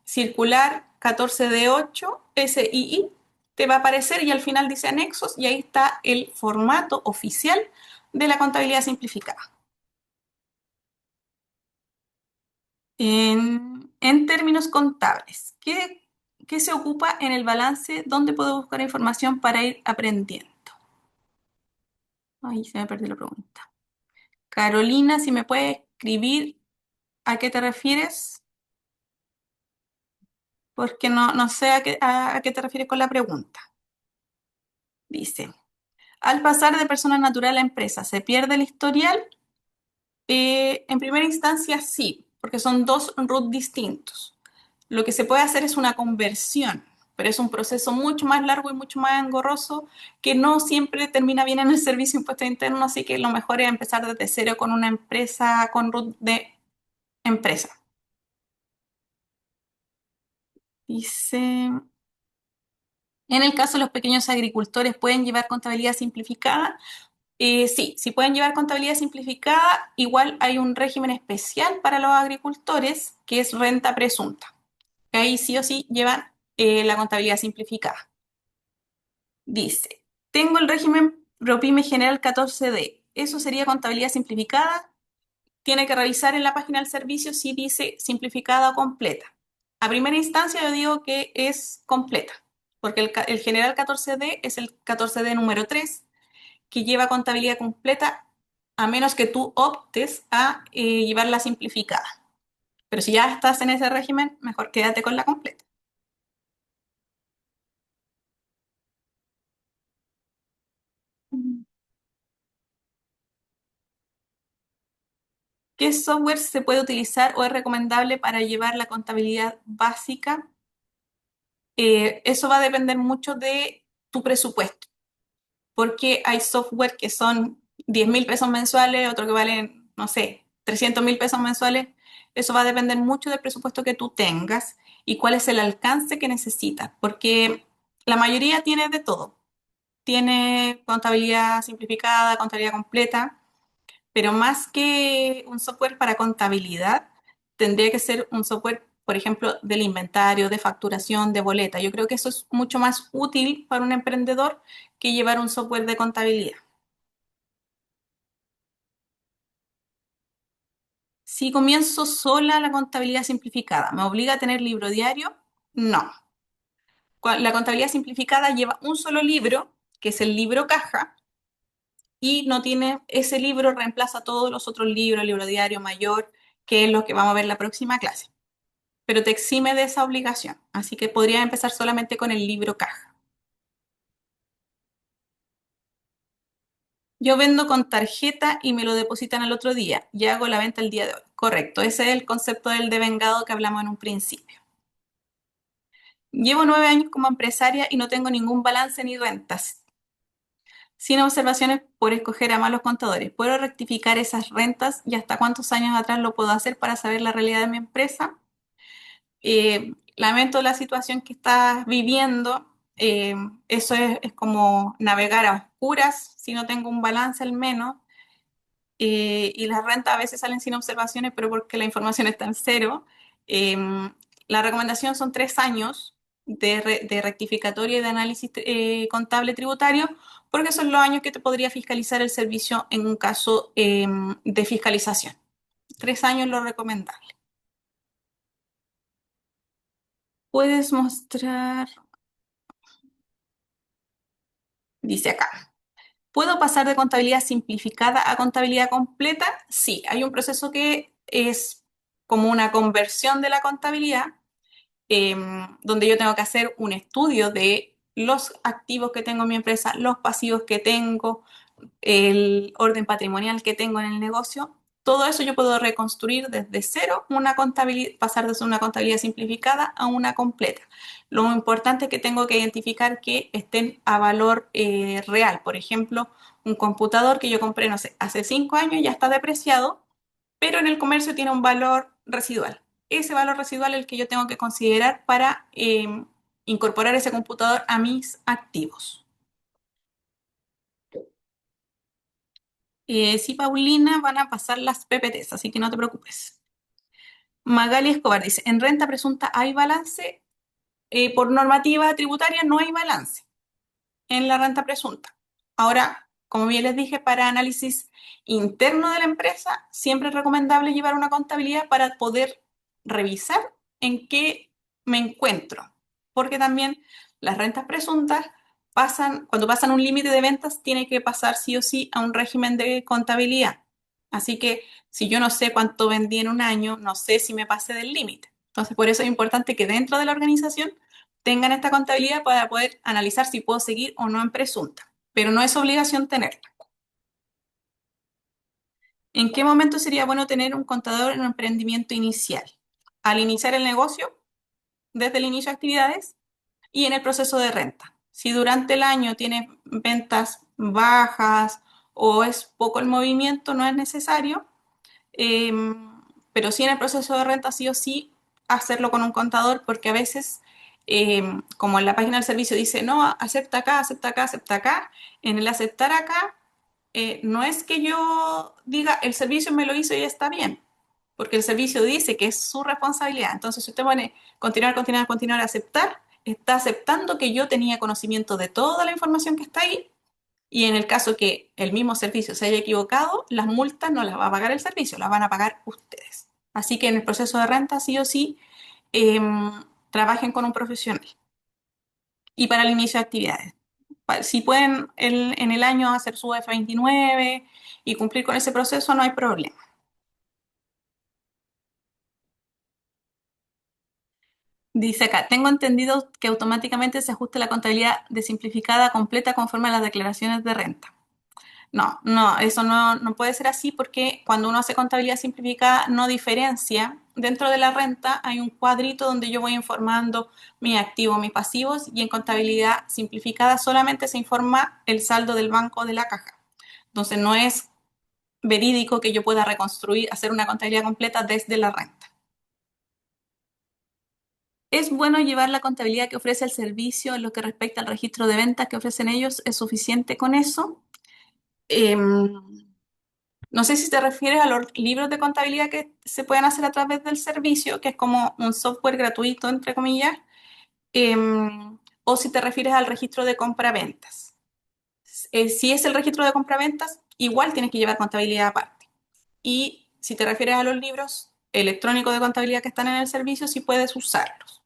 circular 14D8 SII, te va a aparecer y al final dice anexos y ahí está el formato oficial de la contabilidad simplificada. En términos contables, ¿qué se ocupa en el balance? ¿Dónde puedo buscar información para ir aprendiendo? Ay, se me perdió la pregunta. Carolina, si me puedes escribir a qué te refieres, porque no sé a qué te refieres con la pregunta. Dice, al pasar de persona natural a empresa, ¿se pierde el historial? En primera instancia sí, porque son dos RUT distintos. Lo que se puede hacer es una conversión, pero es un proceso mucho más largo y mucho más engorroso que no siempre termina bien en el servicio de impuestos internos, así que lo mejor es empezar desde cero con una empresa, con RUT de empresa. Dice, en el caso de los pequeños agricultores, ¿pueden llevar contabilidad simplificada? Sí, si pueden llevar contabilidad simplificada, igual hay un régimen especial para los agricultores que es renta presunta. Ahí sí o sí llevan la contabilidad simplificada. Dice, tengo el régimen ProPyme General 14D. ¿Eso sería contabilidad simplificada? Tiene que revisar en la página del servicio si dice simplificada o completa. A primera instancia yo digo que es completa, porque el General 14D es el 14D número 3 que lleva contabilidad completa, a menos que tú optes a llevarla simplificada. Pero si ya estás en ese régimen, mejor quédate con la completa. ¿Qué software se puede utilizar o es recomendable para llevar la contabilidad básica? Eso va a depender mucho de tu presupuesto, porque hay software que son 10.000 pesos mensuales, otro que valen, no sé, 300.000 pesos mensuales. Eso va a depender mucho del presupuesto que tú tengas y cuál es el alcance que necesitas, porque la mayoría tiene de todo. Tiene contabilidad simplificada, contabilidad completa, pero más que un software para contabilidad, tendría que ser un software, por ejemplo, del inventario, de facturación, de boleta. Yo creo que eso es mucho más útil para un emprendedor que llevar un software de contabilidad. Si comienzo sola la contabilidad simplificada, ¿me obliga a tener libro diario? No. La contabilidad simplificada lleva un solo libro, que es el libro caja, y no tiene, ese libro reemplaza todos los otros libros, el libro diario mayor, que es lo que vamos a ver en la próxima clase. Pero te exime de esa obligación, así que podrías empezar solamente con el libro caja. Yo vendo con tarjeta y me lo depositan al otro día y hago la venta el día de hoy. Correcto, ese es el concepto del devengado que hablamos en un principio. Llevo 9 años como empresaria y no tengo ningún balance ni rentas. Sin observaciones por escoger a malos contadores. ¿Puedo rectificar esas rentas y hasta cuántos años atrás lo puedo hacer para saber la realidad de mi empresa? Lamento la situación que estás viviendo. Eso es como navegar a oscuras si no tengo un balance al menos. Y las rentas a veces salen sin observaciones, pero porque la información está en cero. Eh, la recomendación son 3 años de rectificatoria y de análisis contable tributario, porque son los años que te podría fiscalizar el servicio en un caso de fiscalización. 3 años lo recomendable. Puedes mostrar, dice acá. ¿Puedo pasar de contabilidad simplificada a contabilidad completa? Sí, hay un proceso que es como una conversión de la contabilidad, donde yo tengo que hacer un estudio de los activos que tengo en mi empresa, los pasivos que tengo, el orden patrimonial que tengo en el negocio. Todo eso yo puedo reconstruir desde cero, una contabilidad, pasar desde una contabilidad simplificada a una completa. Lo importante es que tengo que identificar que estén a valor real. Por ejemplo, un computador que yo compré, no sé, hace 5 años ya está depreciado, pero en el comercio tiene un valor residual. Ese valor residual es el que yo tengo que considerar para incorporar ese computador a mis activos. Sí, Paulina, van a pasar las PPTs, así que no te preocupes. Magali Escobar dice, en renta presunta hay balance. Por normativa tributaria no hay balance en la renta presunta. Ahora, como bien les dije, para análisis interno de la empresa, siempre es recomendable llevar una contabilidad para poder revisar en qué me encuentro. Porque también las rentas presuntas pasan, cuando pasan un límite de ventas, tiene que pasar sí o sí a un régimen de contabilidad. Así que si yo no sé cuánto vendí en un año, no sé si me pasé del límite. Entonces, por eso es importante que dentro de la organización tengan esta contabilidad para poder analizar si puedo seguir o no en presunta, pero no es obligación tenerla. ¿En qué momento sería bueno tener un contador en un emprendimiento inicial? Al iniciar el negocio, desde el inicio de actividades y en el proceso de renta. Si durante el año tienes ventas bajas o es poco el movimiento, no es necesario, eh, pero sí en el proceso de renta sí o sí hacerlo con un contador porque a veces, como en la página del servicio dice, no, acepta acá, acepta acá, acepta acá, en el aceptar acá, no es que yo diga, el servicio me lo hizo y está bien, porque el servicio dice que es su responsabilidad. Entonces, si usted pone continuar, continuar, continuar, aceptar, está aceptando que yo tenía conocimiento de toda la información que está ahí y en el caso que el mismo servicio se haya equivocado, las multas no las va a pagar el servicio, las van a pagar ustedes. Así que en el proceso de renta, sí o sí, eh, trabajen con un profesional. Y para el inicio de actividades. Si pueden en el año hacer su F29 y cumplir con ese proceso, no hay problema. Dice acá, tengo entendido que automáticamente se ajusta la contabilidad de simplificada completa conforme a las declaraciones de renta. No, no, eso no puede ser así porque cuando uno hace contabilidad simplificada no diferencia. Dentro de la renta hay un cuadrito donde yo voy informando mis activos, mis pasivos y en contabilidad simplificada solamente se informa el saldo del banco de la caja. Entonces no es verídico que yo pueda reconstruir, hacer una contabilidad completa desde la renta. Es bueno llevar la contabilidad que ofrece el servicio en lo que respecta al registro de ventas que ofrecen ellos. ¿Es suficiente con eso? Eh, No sé si te refieres a los libros de contabilidad que se pueden hacer a través del servicio, que es como un software gratuito, entre comillas, o si te refieres al registro de compra-ventas. Si es el registro de compra-ventas, igual tienes que llevar contabilidad aparte. Y si te refieres a los libros electrónicos de contabilidad que están en el servicio, sí puedes usarlos.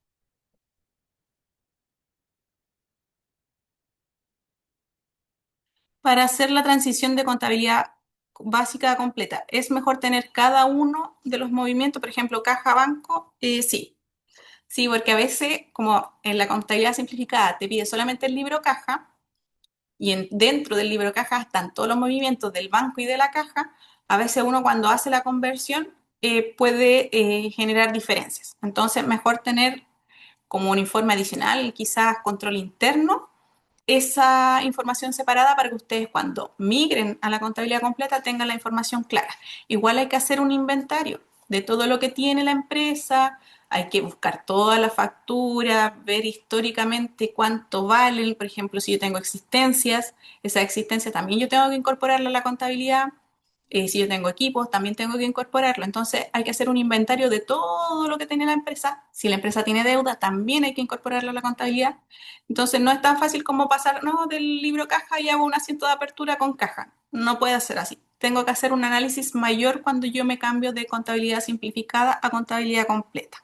Para hacer la transición de contabilidad básica a completa, ¿es mejor tener cada uno de los movimientos, por ejemplo, caja, banco? Sí. Sí, porque a veces, como en la contabilidad simplificada, te pide solamente el libro caja y dentro del libro caja están todos los movimientos del banco y de la caja, a veces uno cuando hace la conversión puede generar diferencias. Entonces, mejor tener como un informe adicional, quizás control interno, esa información separada para que ustedes cuando migren a la contabilidad completa tengan la información clara. Igual hay que hacer un inventario de todo lo que tiene la empresa, hay que buscar toda la factura, ver históricamente cuánto valen, por ejemplo, si yo tengo existencias, esa existencia también yo tengo que incorporarla a la contabilidad. Si yo tengo equipos, también tengo que incorporarlo. Entonces hay que hacer un inventario de todo lo que tiene la empresa. Si la empresa tiene deuda, también hay que incorporarlo a la contabilidad. Entonces no es tan fácil como pasar, no, del libro caja y hago un asiento de apertura con caja. No puede ser así. Tengo que hacer un análisis mayor cuando yo me cambio de contabilidad simplificada a contabilidad completa.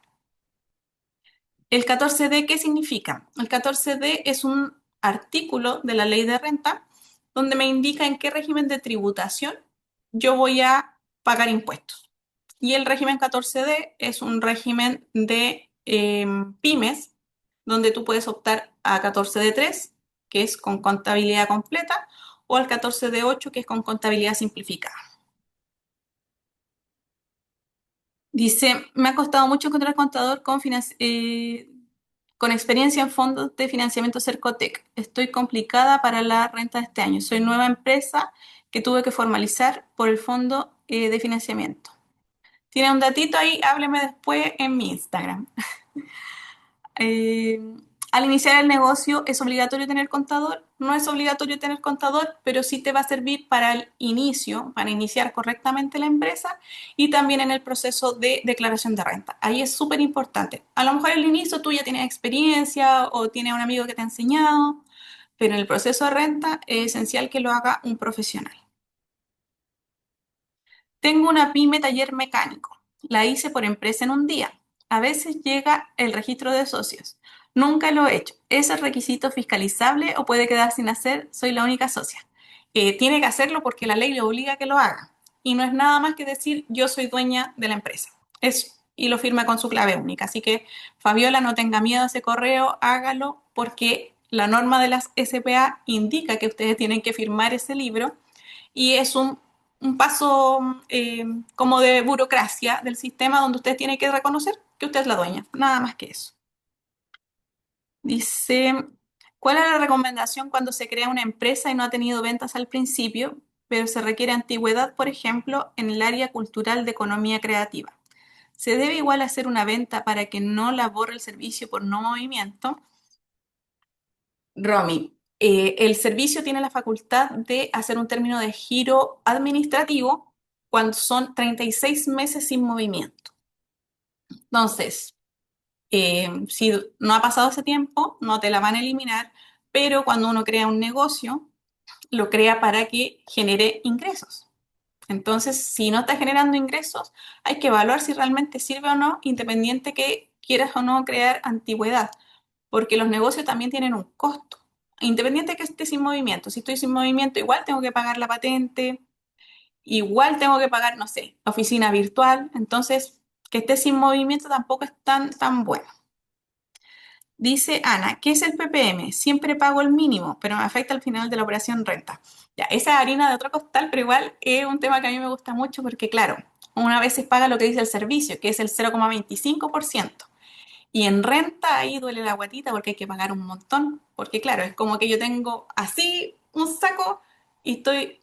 ¿El 14D qué significa? El 14D es un artículo de la ley de renta donde me indica en qué régimen de tributación yo voy a pagar impuestos. Y el régimen 14D es un régimen de pymes donde tú puedes optar a 14D3, que es con contabilidad completa, o al 14D8, que es con contabilidad simplificada. Dice, me ha costado mucho encontrar contador con experiencia en fondos de financiamiento Cercotec. Estoy complicada para la renta de este año. Soy nueva empresa que tuve que formalizar por el fondo de financiamiento. ¿Tiene un datito ahí? Hábleme después en mi Instagram. Eh, Al iniciar el negocio, ¿es obligatorio tener contador? no es obligatorio tener contador, pero sí te va a servir para el inicio, para iniciar correctamente la empresa y también en el proceso de declaración de renta. Ahí es súper importante. A lo mejor al inicio tú ya tienes experiencia o tienes un amigo que te ha enseñado, pero en el proceso de renta es esencial que lo haga un profesional. Tengo una pyme taller mecánico. La hice por empresa en un día. A veces llega el registro de socios. Nunca lo he hecho. ¿Es el requisito fiscalizable o puede quedar sin hacer? Soy la única socia. Tiene que hacerlo porque la ley le obliga a que lo haga. Y no es nada más que decir yo soy dueña de la empresa. Y lo firma con su clave única. Así que, Fabiola, no tenga miedo a ese correo, hágalo porque la norma de las SPA indica que ustedes tienen que firmar ese libro y es un paso como de burocracia del sistema donde usted tiene que reconocer que usted es la dueña, nada más que eso. Dice, ¿cuál es la recomendación cuando se crea una empresa y no ha tenido ventas al principio, pero se requiere antigüedad, por ejemplo, en el área cultural de economía creativa? ¿Se debe igual hacer una venta para que no la borre el servicio por no movimiento? Romy, el servicio tiene la facultad de hacer un término de giro administrativo cuando son 36 meses sin movimiento. Entonces, si no ha pasado ese tiempo, no te la van a eliminar, pero cuando uno crea un negocio, lo crea para que genere ingresos. Entonces, si no está generando ingresos, hay que evaluar si realmente sirve o no, independiente que quieras o no crear antigüedad, porque los negocios también tienen un costo. Independiente que esté sin movimiento, si estoy sin movimiento, igual tengo que pagar la patente, igual tengo que pagar, no sé, oficina virtual, entonces que esté sin movimiento tampoco es tan bueno. Dice Ana, ¿qué es el PPM? Siempre pago el mínimo, pero me afecta al final de la operación renta. Ya, esa es harina de otro costal, pero igual es un tema que a mí me gusta mucho porque, claro, una vez se paga lo que dice el servicio, que es el 0,25%. Y en renta ahí duele la guatita porque hay que pagar un montón. Porque, claro, es como que yo tengo así un saco y estoy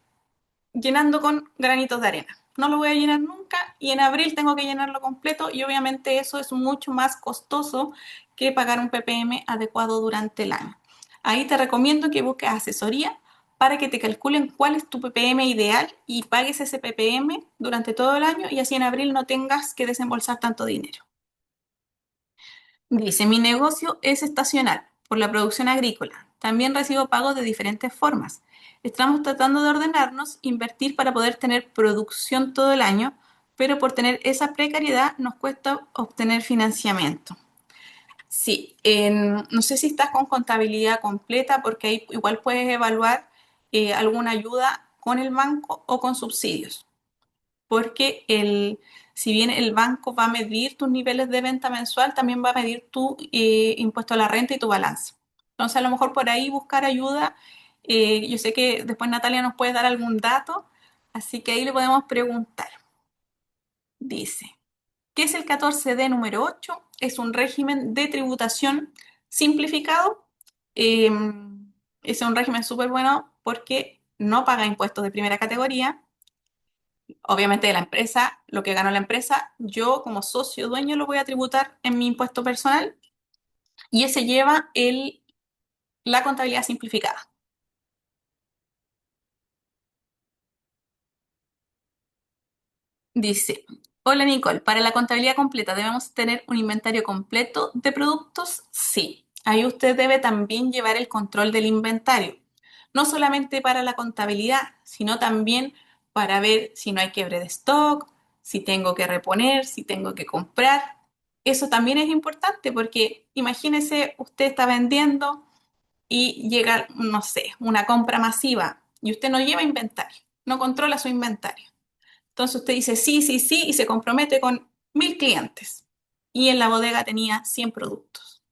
llenando con granitos de arena. No lo voy a llenar nunca y en abril tengo que llenarlo completo y obviamente eso es mucho más costoso que pagar un PPM adecuado durante el año. Ahí te recomiendo que busques asesoría para que te calculen cuál es tu PPM ideal y pagues ese PPM durante todo el año y así en abril no tengas que desembolsar tanto dinero. Dice, mi negocio es estacional por la producción agrícola. También recibo pagos de diferentes formas. Estamos tratando de ordenarnos, invertir para poder tener producción todo el año, pero por tener esa precariedad nos cuesta obtener financiamiento. Sí, no sé si estás con contabilidad completa porque ahí igual puedes evaluar alguna ayuda con el banco o con subsidios porque si bien el banco va a medir tus niveles de venta mensual, también va a medir tu impuesto a la renta y tu balance. Entonces, a lo mejor por ahí buscar ayuda. Yo sé que después Natalia nos puede dar algún dato, así que ahí le podemos preguntar. Dice, ¿qué es el 14D número 8? Es un régimen de tributación simplificado. Eh, es un régimen súper bueno porque no paga impuestos de primera categoría, obviamente de la empresa, lo que ganó la empresa, yo como socio dueño lo voy a tributar en mi impuesto personal y ese lleva la contabilidad simplificada. Dice, hola Nicole, para la contabilidad completa debemos tener un inventario completo de productos. Sí, ahí usted debe también llevar el control del inventario, no solamente para la contabilidad, sino también para ver si no hay quiebre de stock, si tengo que reponer, si tengo que comprar. Eso también es importante porque imagínese, usted está vendiendo y llega, no sé, una compra masiva y usted no lleva inventario, no controla su inventario. Entonces usted dice sí, sí, sí y se compromete con 1000 clientes y en la bodega tenía 100 productos.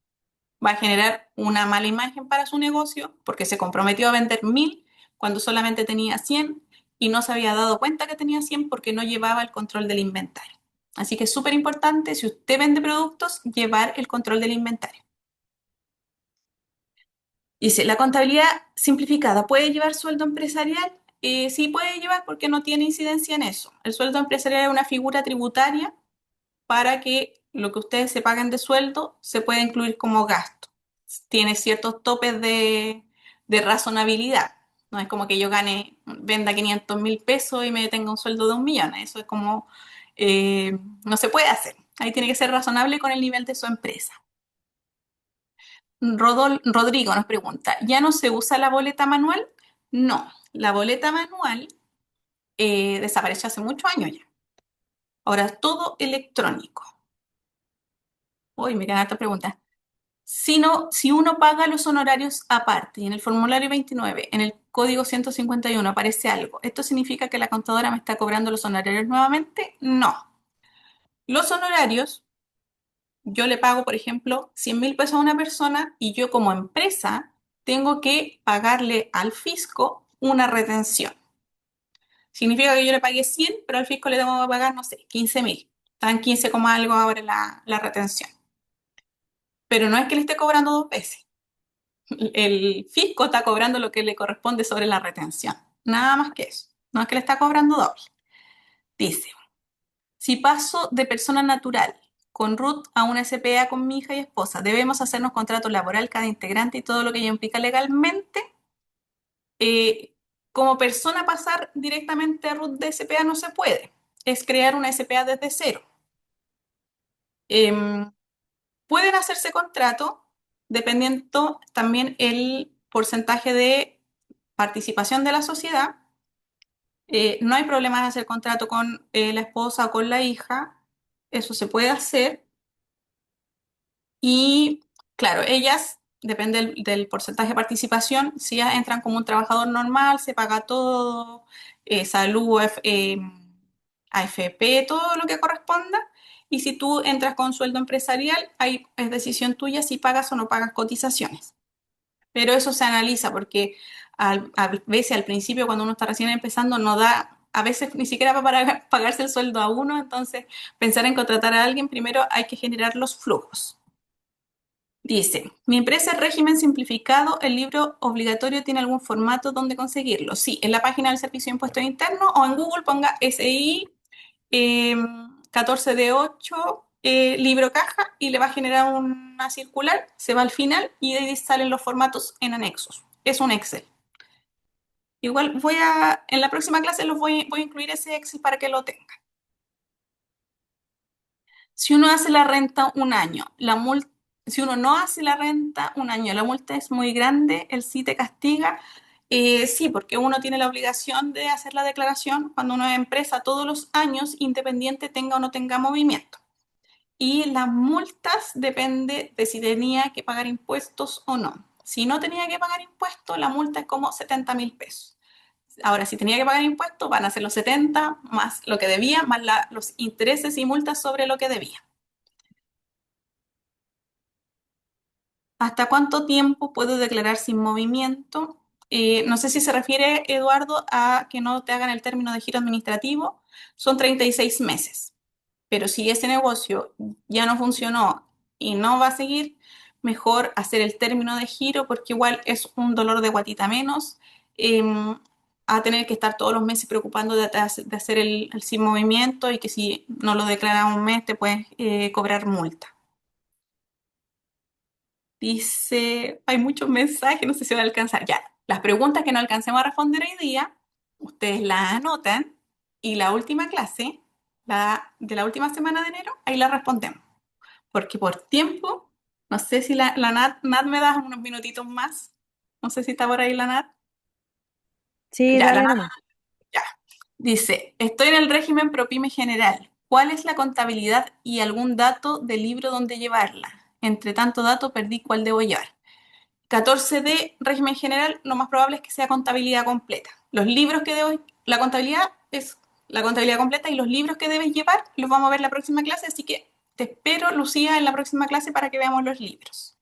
Va a generar una mala imagen para su negocio porque se comprometió a vender 1000 cuando solamente tenía 100 y no se había dado cuenta que tenía 100 porque no llevaba el control del inventario. Así que es súper importante, si usted vende productos, llevar el control del inventario. Dice, ¿la contabilidad simplificada puede llevar sueldo empresarial? Sí puede llevar porque no tiene incidencia en eso. El sueldo empresarial es una figura tributaria para que lo que ustedes se paguen de sueldo se pueda incluir como gasto. Tiene ciertos topes de razonabilidad. No es como que yo venda 500.000 pesos y me tenga un sueldo de 1 millón. Eso es como, no se puede hacer. Ahí tiene que ser razonable con el nivel de su empresa. Rodrigo nos pregunta, ¿ya no se usa la boleta manual? No, la boleta manual desapareció hace muchos años ya. Ahora es todo electrónico. Uy, me quedan estas preguntas. Si uno paga los honorarios aparte y en el formulario 29, en el código 151 aparece algo, ¿esto significa que la contadora me está cobrando los honorarios nuevamente? No. Los honorarios, yo le pago, por ejemplo, 100.000 pesos a una persona y yo como empresa tengo que pagarle al fisco una retención. Significa que yo le pagué 100, pero al fisco le tengo que pagar, no sé, 15.000. Están 15, algo ahora la retención. Pero no es que le esté cobrando 2 veces. El fisco está cobrando lo que le corresponde sobre la retención. Nada más que eso. No es que le está cobrando doble. Dice, si paso de persona natural con RUT a una SPA con mi hija y esposa, ¿debemos hacernos contrato laboral cada integrante y todo lo que ello implica legalmente? Como persona pasar directamente a RUT de SPA no se puede. Es crear una SPA desde cero. Em, Pueden hacerse contrato dependiendo también el porcentaje de participación de la sociedad. No hay problema de hacer contrato con la esposa o con la hija. Eso se puede hacer. Y claro, ellas, depende del porcentaje de participación, si ya entran como un trabajador normal, se paga todo, salud, AFP, todo lo que corresponda. Y si tú entras con sueldo empresarial, ahí es decisión tuya si pagas o no pagas cotizaciones. Pero eso se analiza porque a veces al principio cuando uno está recién empezando no da, a veces ni siquiera para pagarse el sueldo a uno, entonces pensar en contratar a alguien, primero hay que generar los flujos. Dice, mi empresa es régimen simplificado, ¿el libro obligatorio tiene algún formato donde conseguirlo? Sí, en la página del Servicio de Impuestos Internos o en Google ponga SI 14D8 libro caja y le va a generar una circular, se va al final y de ahí salen los formatos en anexos. Es un Excel. Igual en la próxima clase voy a incluir ese Excel para que lo tengan. Si uno hace la renta un año, si uno no hace la renta un año, la multa es muy grande, el sí te castiga. Sí, porque uno tiene la obligación de hacer la declaración cuando una empresa todos los años, independiente tenga o no tenga movimiento. Y las multas depende de si tenía que pagar impuestos o no. Si no tenía que pagar impuestos, la multa es como 70.000 pesos. Ahora, si tenía que pagar impuestos, van a ser los 70 más lo que debía, más los intereses y multas sobre lo que debía. ¿Hasta cuánto tiempo puedo declarar sin movimiento? No sé si se refiere, Eduardo, a que no te hagan el término de giro administrativo. Son 36 meses. Pero si ese negocio ya no funcionó y no va a seguir, mejor hacer el término de giro porque igual es un dolor de guatita menos a tener que estar todos los meses preocupando de hacer el sin movimiento y que si no lo declaras un mes te puedes cobrar multa. Dice, hay muchos mensajes, no sé si va a alcanzar. Ya, las preguntas que no alcancemos a responder hoy día, ustedes las anotan y la última clase, de la última semana de enero, ahí la respondemos. Porque por tiempo, no sé si la Nat me da unos minutitos más. No sé si está por ahí la Nat. Sí, Ya, la dale Nat nomás. ya. Dice, estoy en el régimen ProPyme general. ¿Cuál es la contabilidad y algún dato del libro donde llevarla? Entre tanto dato perdí cuál debo llevar. 14 de régimen general, lo más probable es que sea contabilidad completa. Los libros que debo, la contabilidad es la contabilidad completa y los libros que debes llevar los vamos a ver en la próxima clase, así que te espero, Lucía, en la próxima clase para que veamos los libros.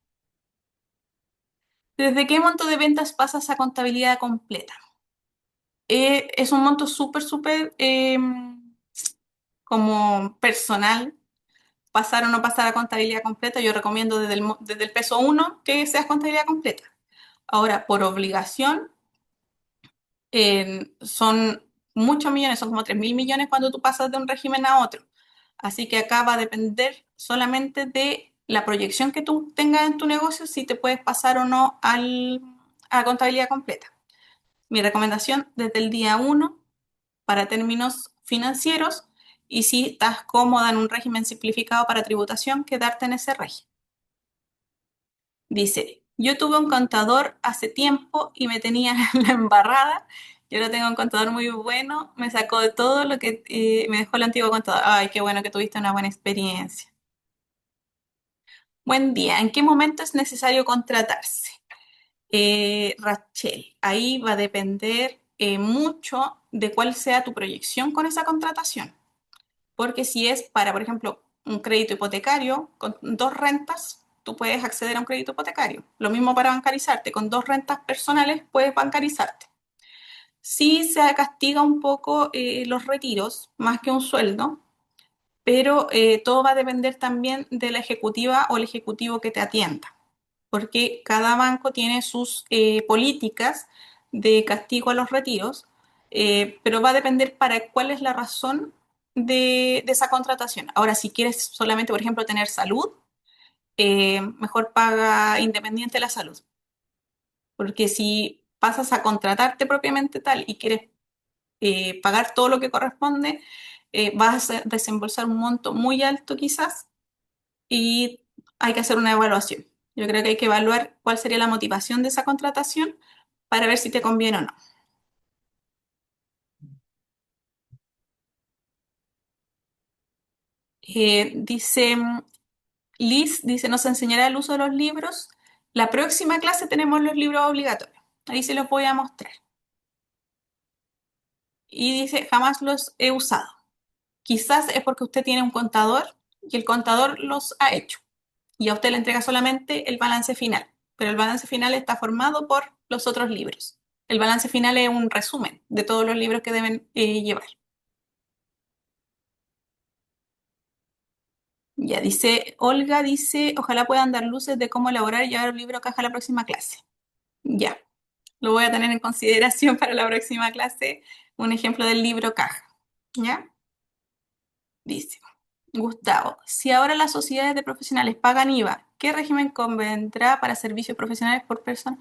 ¿Desde qué monto de ventas pasas a contabilidad completa? Es un monto súper como personal, pasar o no pasar a contabilidad completa. Yo recomiendo desde el peso 1 que seas contabilidad completa. Ahora, por obligación, son muchos millones, son como 3.000 millones cuando tú pasas de un régimen a otro. Así que acá va a depender solamente de la proyección que tú tengas en tu negocio, si te puedes pasar o no a contabilidad completa. Mi recomendación desde el día 1 para términos financieros y si estás cómoda en un régimen simplificado para tributación, quedarte en ese régimen. Dice, yo tuve un contador hace tiempo y me tenía la embarrada. Yo ahora tengo un contador muy bueno, me sacó de todo lo que me dejó el antiguo contador. Ay, qué bueno que tuviste una buena experiencia. Buen día, ¿en qué momento es necesario contratarse? Rachel, ahí va a depender mucho de cuál sea tu proyección con esa contratación. Porque si es para, por ejemplo, un crédito hipotecario con 2 rentas, tú puedes acceder a un crédito hipotecario. Lo mismo para bancarizarte, con 2 rentas personales puedes bancarizarte. Sí se castiga un poco los retiros, más que un sueldo, pero todo va a depender también de la ejecutiva o el ejecutivo que te atienda, porque cada banco tiene sus políticas de castigo a los retiros, pero va a depender para cuál es la razón de esa contratación. Ahora, si quieres solamente, por ejemplo, tener salud, mejor paga Independiente la salud, porque si pasas a contratarte propiamente tal y quieres pagar todo lo que corresponde, vas a desembolsar un monto muy alto quizás y hay que hacer una evaluación. Yo creo que hay que evaluar cuál sería la motivación de esa contratación para ver si te conviene o no. Dice Liz, dice, nos enseñará el uso de los libros. La próxima clase tenemos los libros obligatorios. Ahí se los voy a mostrar. Y dice, jamás los he usado. Quizás es porque usted tiene un contador y el contador los ha hecho. Y a usted le entrega solamente el balance final, pero el balance final está formado por los otros libros. El balance final es un resumen de todos los libros que deben llevar. Ya dice, Olga dice, ojalá puedan dar luces de cómo elaborar y llevar un libro caja a la próxima clase. Ya, lo voy a tener en consideración para la próxima clase, un ejemplo del libro caja. ¿Ya? Dice, Gustavo, si ahora las sociedades de profesionales pagan IVA, ¿qué régimen convendrá para servicios profesionales por persona?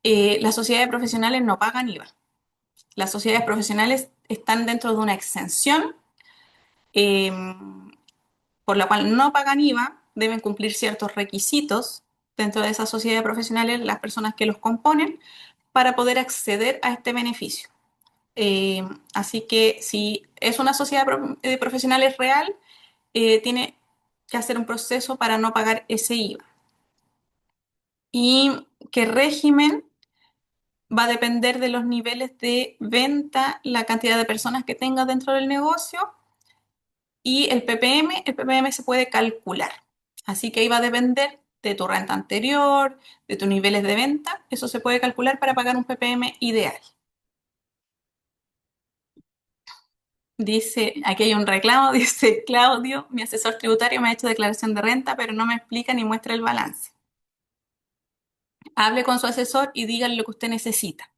Las sociedades profesionales no pagan IVA. Las sociedades profesionales están dentro de una exención eh, por la cual no pagan IVA, deben cumplir ciertos requisitos dentro de esas sociedades profesionales, las personas que los componen, para poder acceder a este beneficio. Así que si es una sociedad de profesionales real, tiene que hacer un proceso para no pagar ese IVA. ¿Y qué régimen? Va a depender de los niveles de venta, la cantidad de personas que tengas dentro del negocio y el PPM se puede calcular. Así que ahí va a depender de tu renta anterior, de tus niveles de venta. Eso se puede calcular para pagar un PPM ideal. Dice, aquí hay un reclamo, dice Claudio, mi asesor tributario me ha hecho declaración de renta, pero no me explica ni muestra el balance. Hable con su asesor y dígale lo que usted necesita,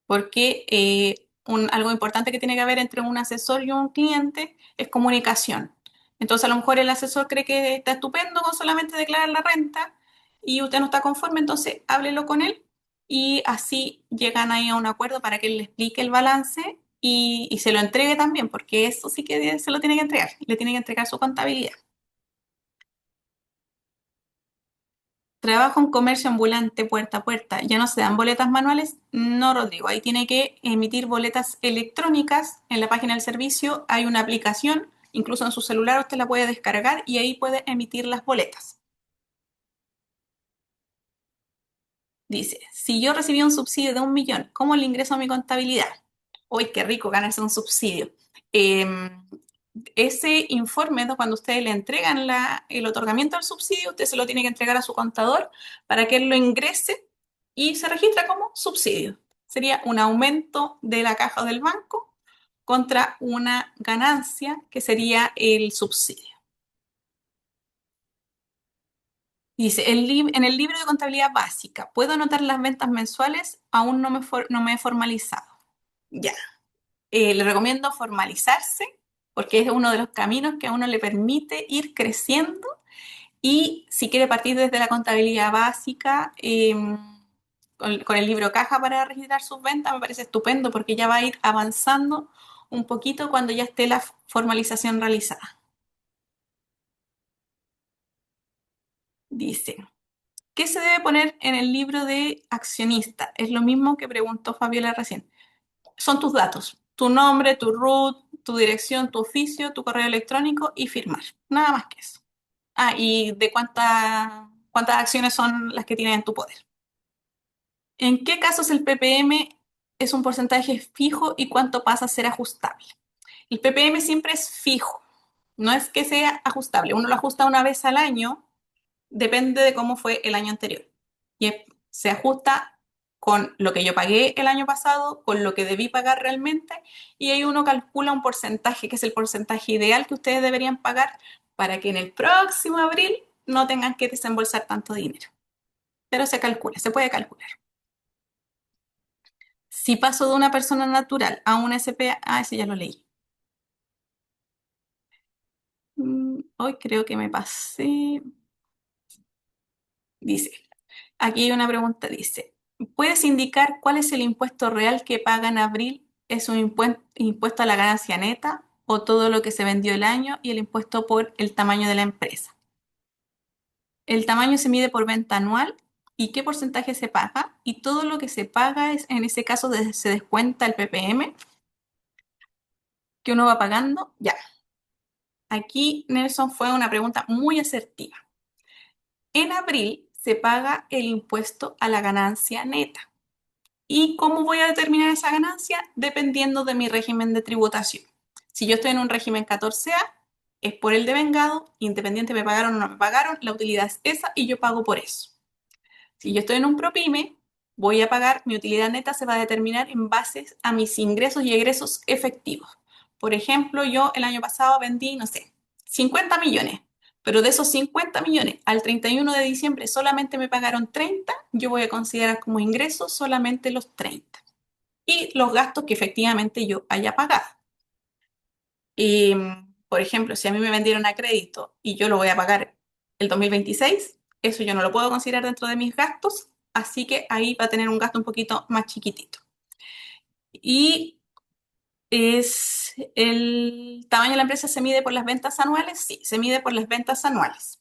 porque algo importante que tiene que haber entre un asesor y un cliente es comunicación. Entonces, a lo mejor el asesor cree que está estupendo con solamente declarar la renta y usted no está conforme, entonces háblelo con él y así llegan ahí a un acuerdo para que él le explique el balance y se lo entregue también, porque eso sí que se lo tiene que entregar, le tiene que entregar su contabilidad. Trabajo en comercio ambulante puerta a puerta. ¿Ya no se dan boletas manuales? No, Rodrigo. Ahí tiene que emitir boletas electrónicas. En la página del servicio hay una aplicación, incluso en su celular usted la puede descargar y ahí puede emitir las boletas. Dice, si yo recibí un subsidio de 1 millón, ¿cómo le ingreso a mi contabilidad? Uy, qué rico ganarse un subsidio. Ese informe, ¿no? Cuando ustedes le entregan el otorgamiento del subsidio, usted se lo tiene que entregar a su contador para que él lo ingrese y se registra como subsidio. Sería un aumento de la caja del banco contra una ganancia que sería el subsidio. Dice, en el libro de contabilidad básica, ¿puedo anotar las ventas mensuales? Aún no me he formalizado. Ya. Le recomiendo formalizarse porque es uno de los caminos que a uno le permite ir creciendo y si quiere partir desde la contabilidad básica, con el libro caja para registrar sus ventas, me parece estupendo porque ya va a ir avanzando un poquito cuando ya esté la formalización realizada. Dice, ¿qué se debe poner en el libro de accionista? Es lo mismo que preguntó Fabiola recién. Son tus datos, tu nombre, tu root, tu dirección, tu oficio, tu correo electrónico y firmar. Nada más que eso. Ah, y de cuántas acciones son las que tienes en tu poder. ¿En qué casos el ppm es un porcentaje fijo y cuánto pasa a ser ajustable? El ppm siempre es fijo, no es que sea ajustable. Uno lo ajusta una vez al año, depende de cómo fue el año anterior. Y se ajusta con lo que yo pagué el año pasado, con lo que debí pagar realmente, y ahí uno calcula un porcentaje, que es el porcentaje ideal que ustedes deberían pagar para que en el próximo abril no tengan que desembolsar tanto dinero. Pero se calcula, se puede calcular. Si paso de una persona natural a una SPA, ese ya lo leí. Hoy creo que me pasé. Dice, aquí hay una pregunta, dice, ¿puedes indicar cuál es el impuesto real que paga en abril? ¿Es un impuesto a la ganancia neta o todo lo que se vendió el año y el impuesto por el tamaño de la empresa? El tamaño se mide por venta anual y qué porcentaje se paga, y todo lo que se paga es, en ese caso, se descuenta el ppm que uno va pagando. Ya, aquí Nelson fue una pregunta muy asertiva. En abril se paga el impuesto a la ganancia neta. ¿Y cómo voy a determinar esa ganancia? Dependiendo de mi régimen de tributación. Si yo estoy en un régimen 14A, es por el devengado, independiente me pagaron o no me pagaron, la utilidad es esa y yo pago por eso. Si yo estoy en un ProPyme, voy a pagar, mi utilidad neta se va a determinar en base a mis ingresos y egresos efectivos. Por ejemplo, yo el año pasado vendí, no sé, 50 millones, pero de esos 50 millones al 31 de diciembre solamente me pagaron 30, yo voy a considerar como ingresos solamente los 30 y los gastos que efectivamente yo haya pagado. Y, por ejemplo, si a mí me vendieron a crédito y yo lo voy a pagar el 2026, eso yo no lo puedo considerar dentro de mis gastos, así que ahí va a tener un gasto un poquito más chiquitito. Y es el tamaño de la empresa se mide por las ventas anuales, sí, se mide por las ventas anuales.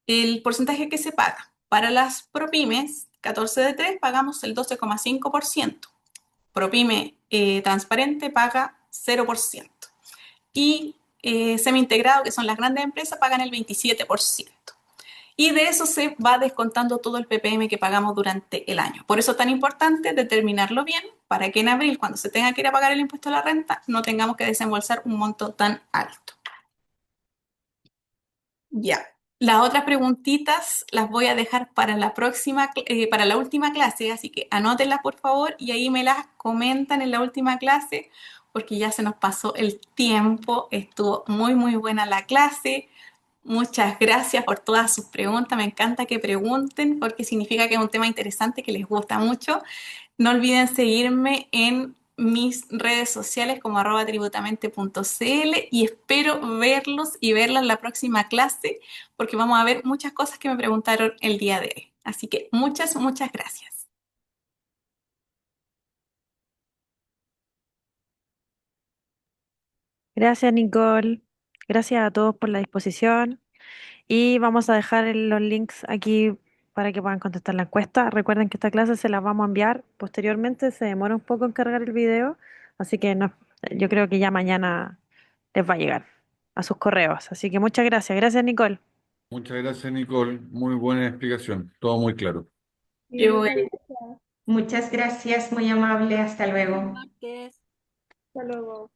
El porcentaje que se paga para las ProPymes, 14 de 3, pagamos el 12,5%. ProPyme transparente paga 0%. Y semi-integrado, que son las grandes empresas, pagan el 27%. Y de eso se va descontando todo el ppm que pagamos durante el año. Por eso es tan importante determinarlo bien para que en abril, cuando se tenga que ir a pagar el impuesto a la renta, no tengamos que desembolsar un monto tan alto. Ya. Las otras preguntitas las voy a dejar para la próxima, para la última clase, así que anótenlas por favor y ahí me las comentan en la última clase, porque ya se nos pasó el tiempo. Estuvo muy, muy buena la clase. Muchas gracias por todas sus preguntas. Me encanta que pregunten porque significa que es un tema interesante que les gusta mucho. No olviden seguirme en mis redes sociales como @tributamente.cl y espero verlos y verlas en la próxima clase porque vamos a ver muchas cosas que me preguntaron el día de hoy. Así que muchas, muchas gracias. Gracias, Nicole. Gracias a todos por la disposición. Y vamos a dejar los links aquí para que puedan contestar la encuesta. Recuerden que esta clase se la vamos a enviar posteriormente. Se demora un poco en cargar el video, así que no, yo creo que ya mañana les va a llegar a sus correos. Así que muchas gracias. Gracias, Nicole. Muchas gracias, Nicole. Muy buena explicación. Todo muy claro. Sí, Yo muchas gracias. Muchas gracias, muy amable, hasta Buen luego. martes. Hasta luego.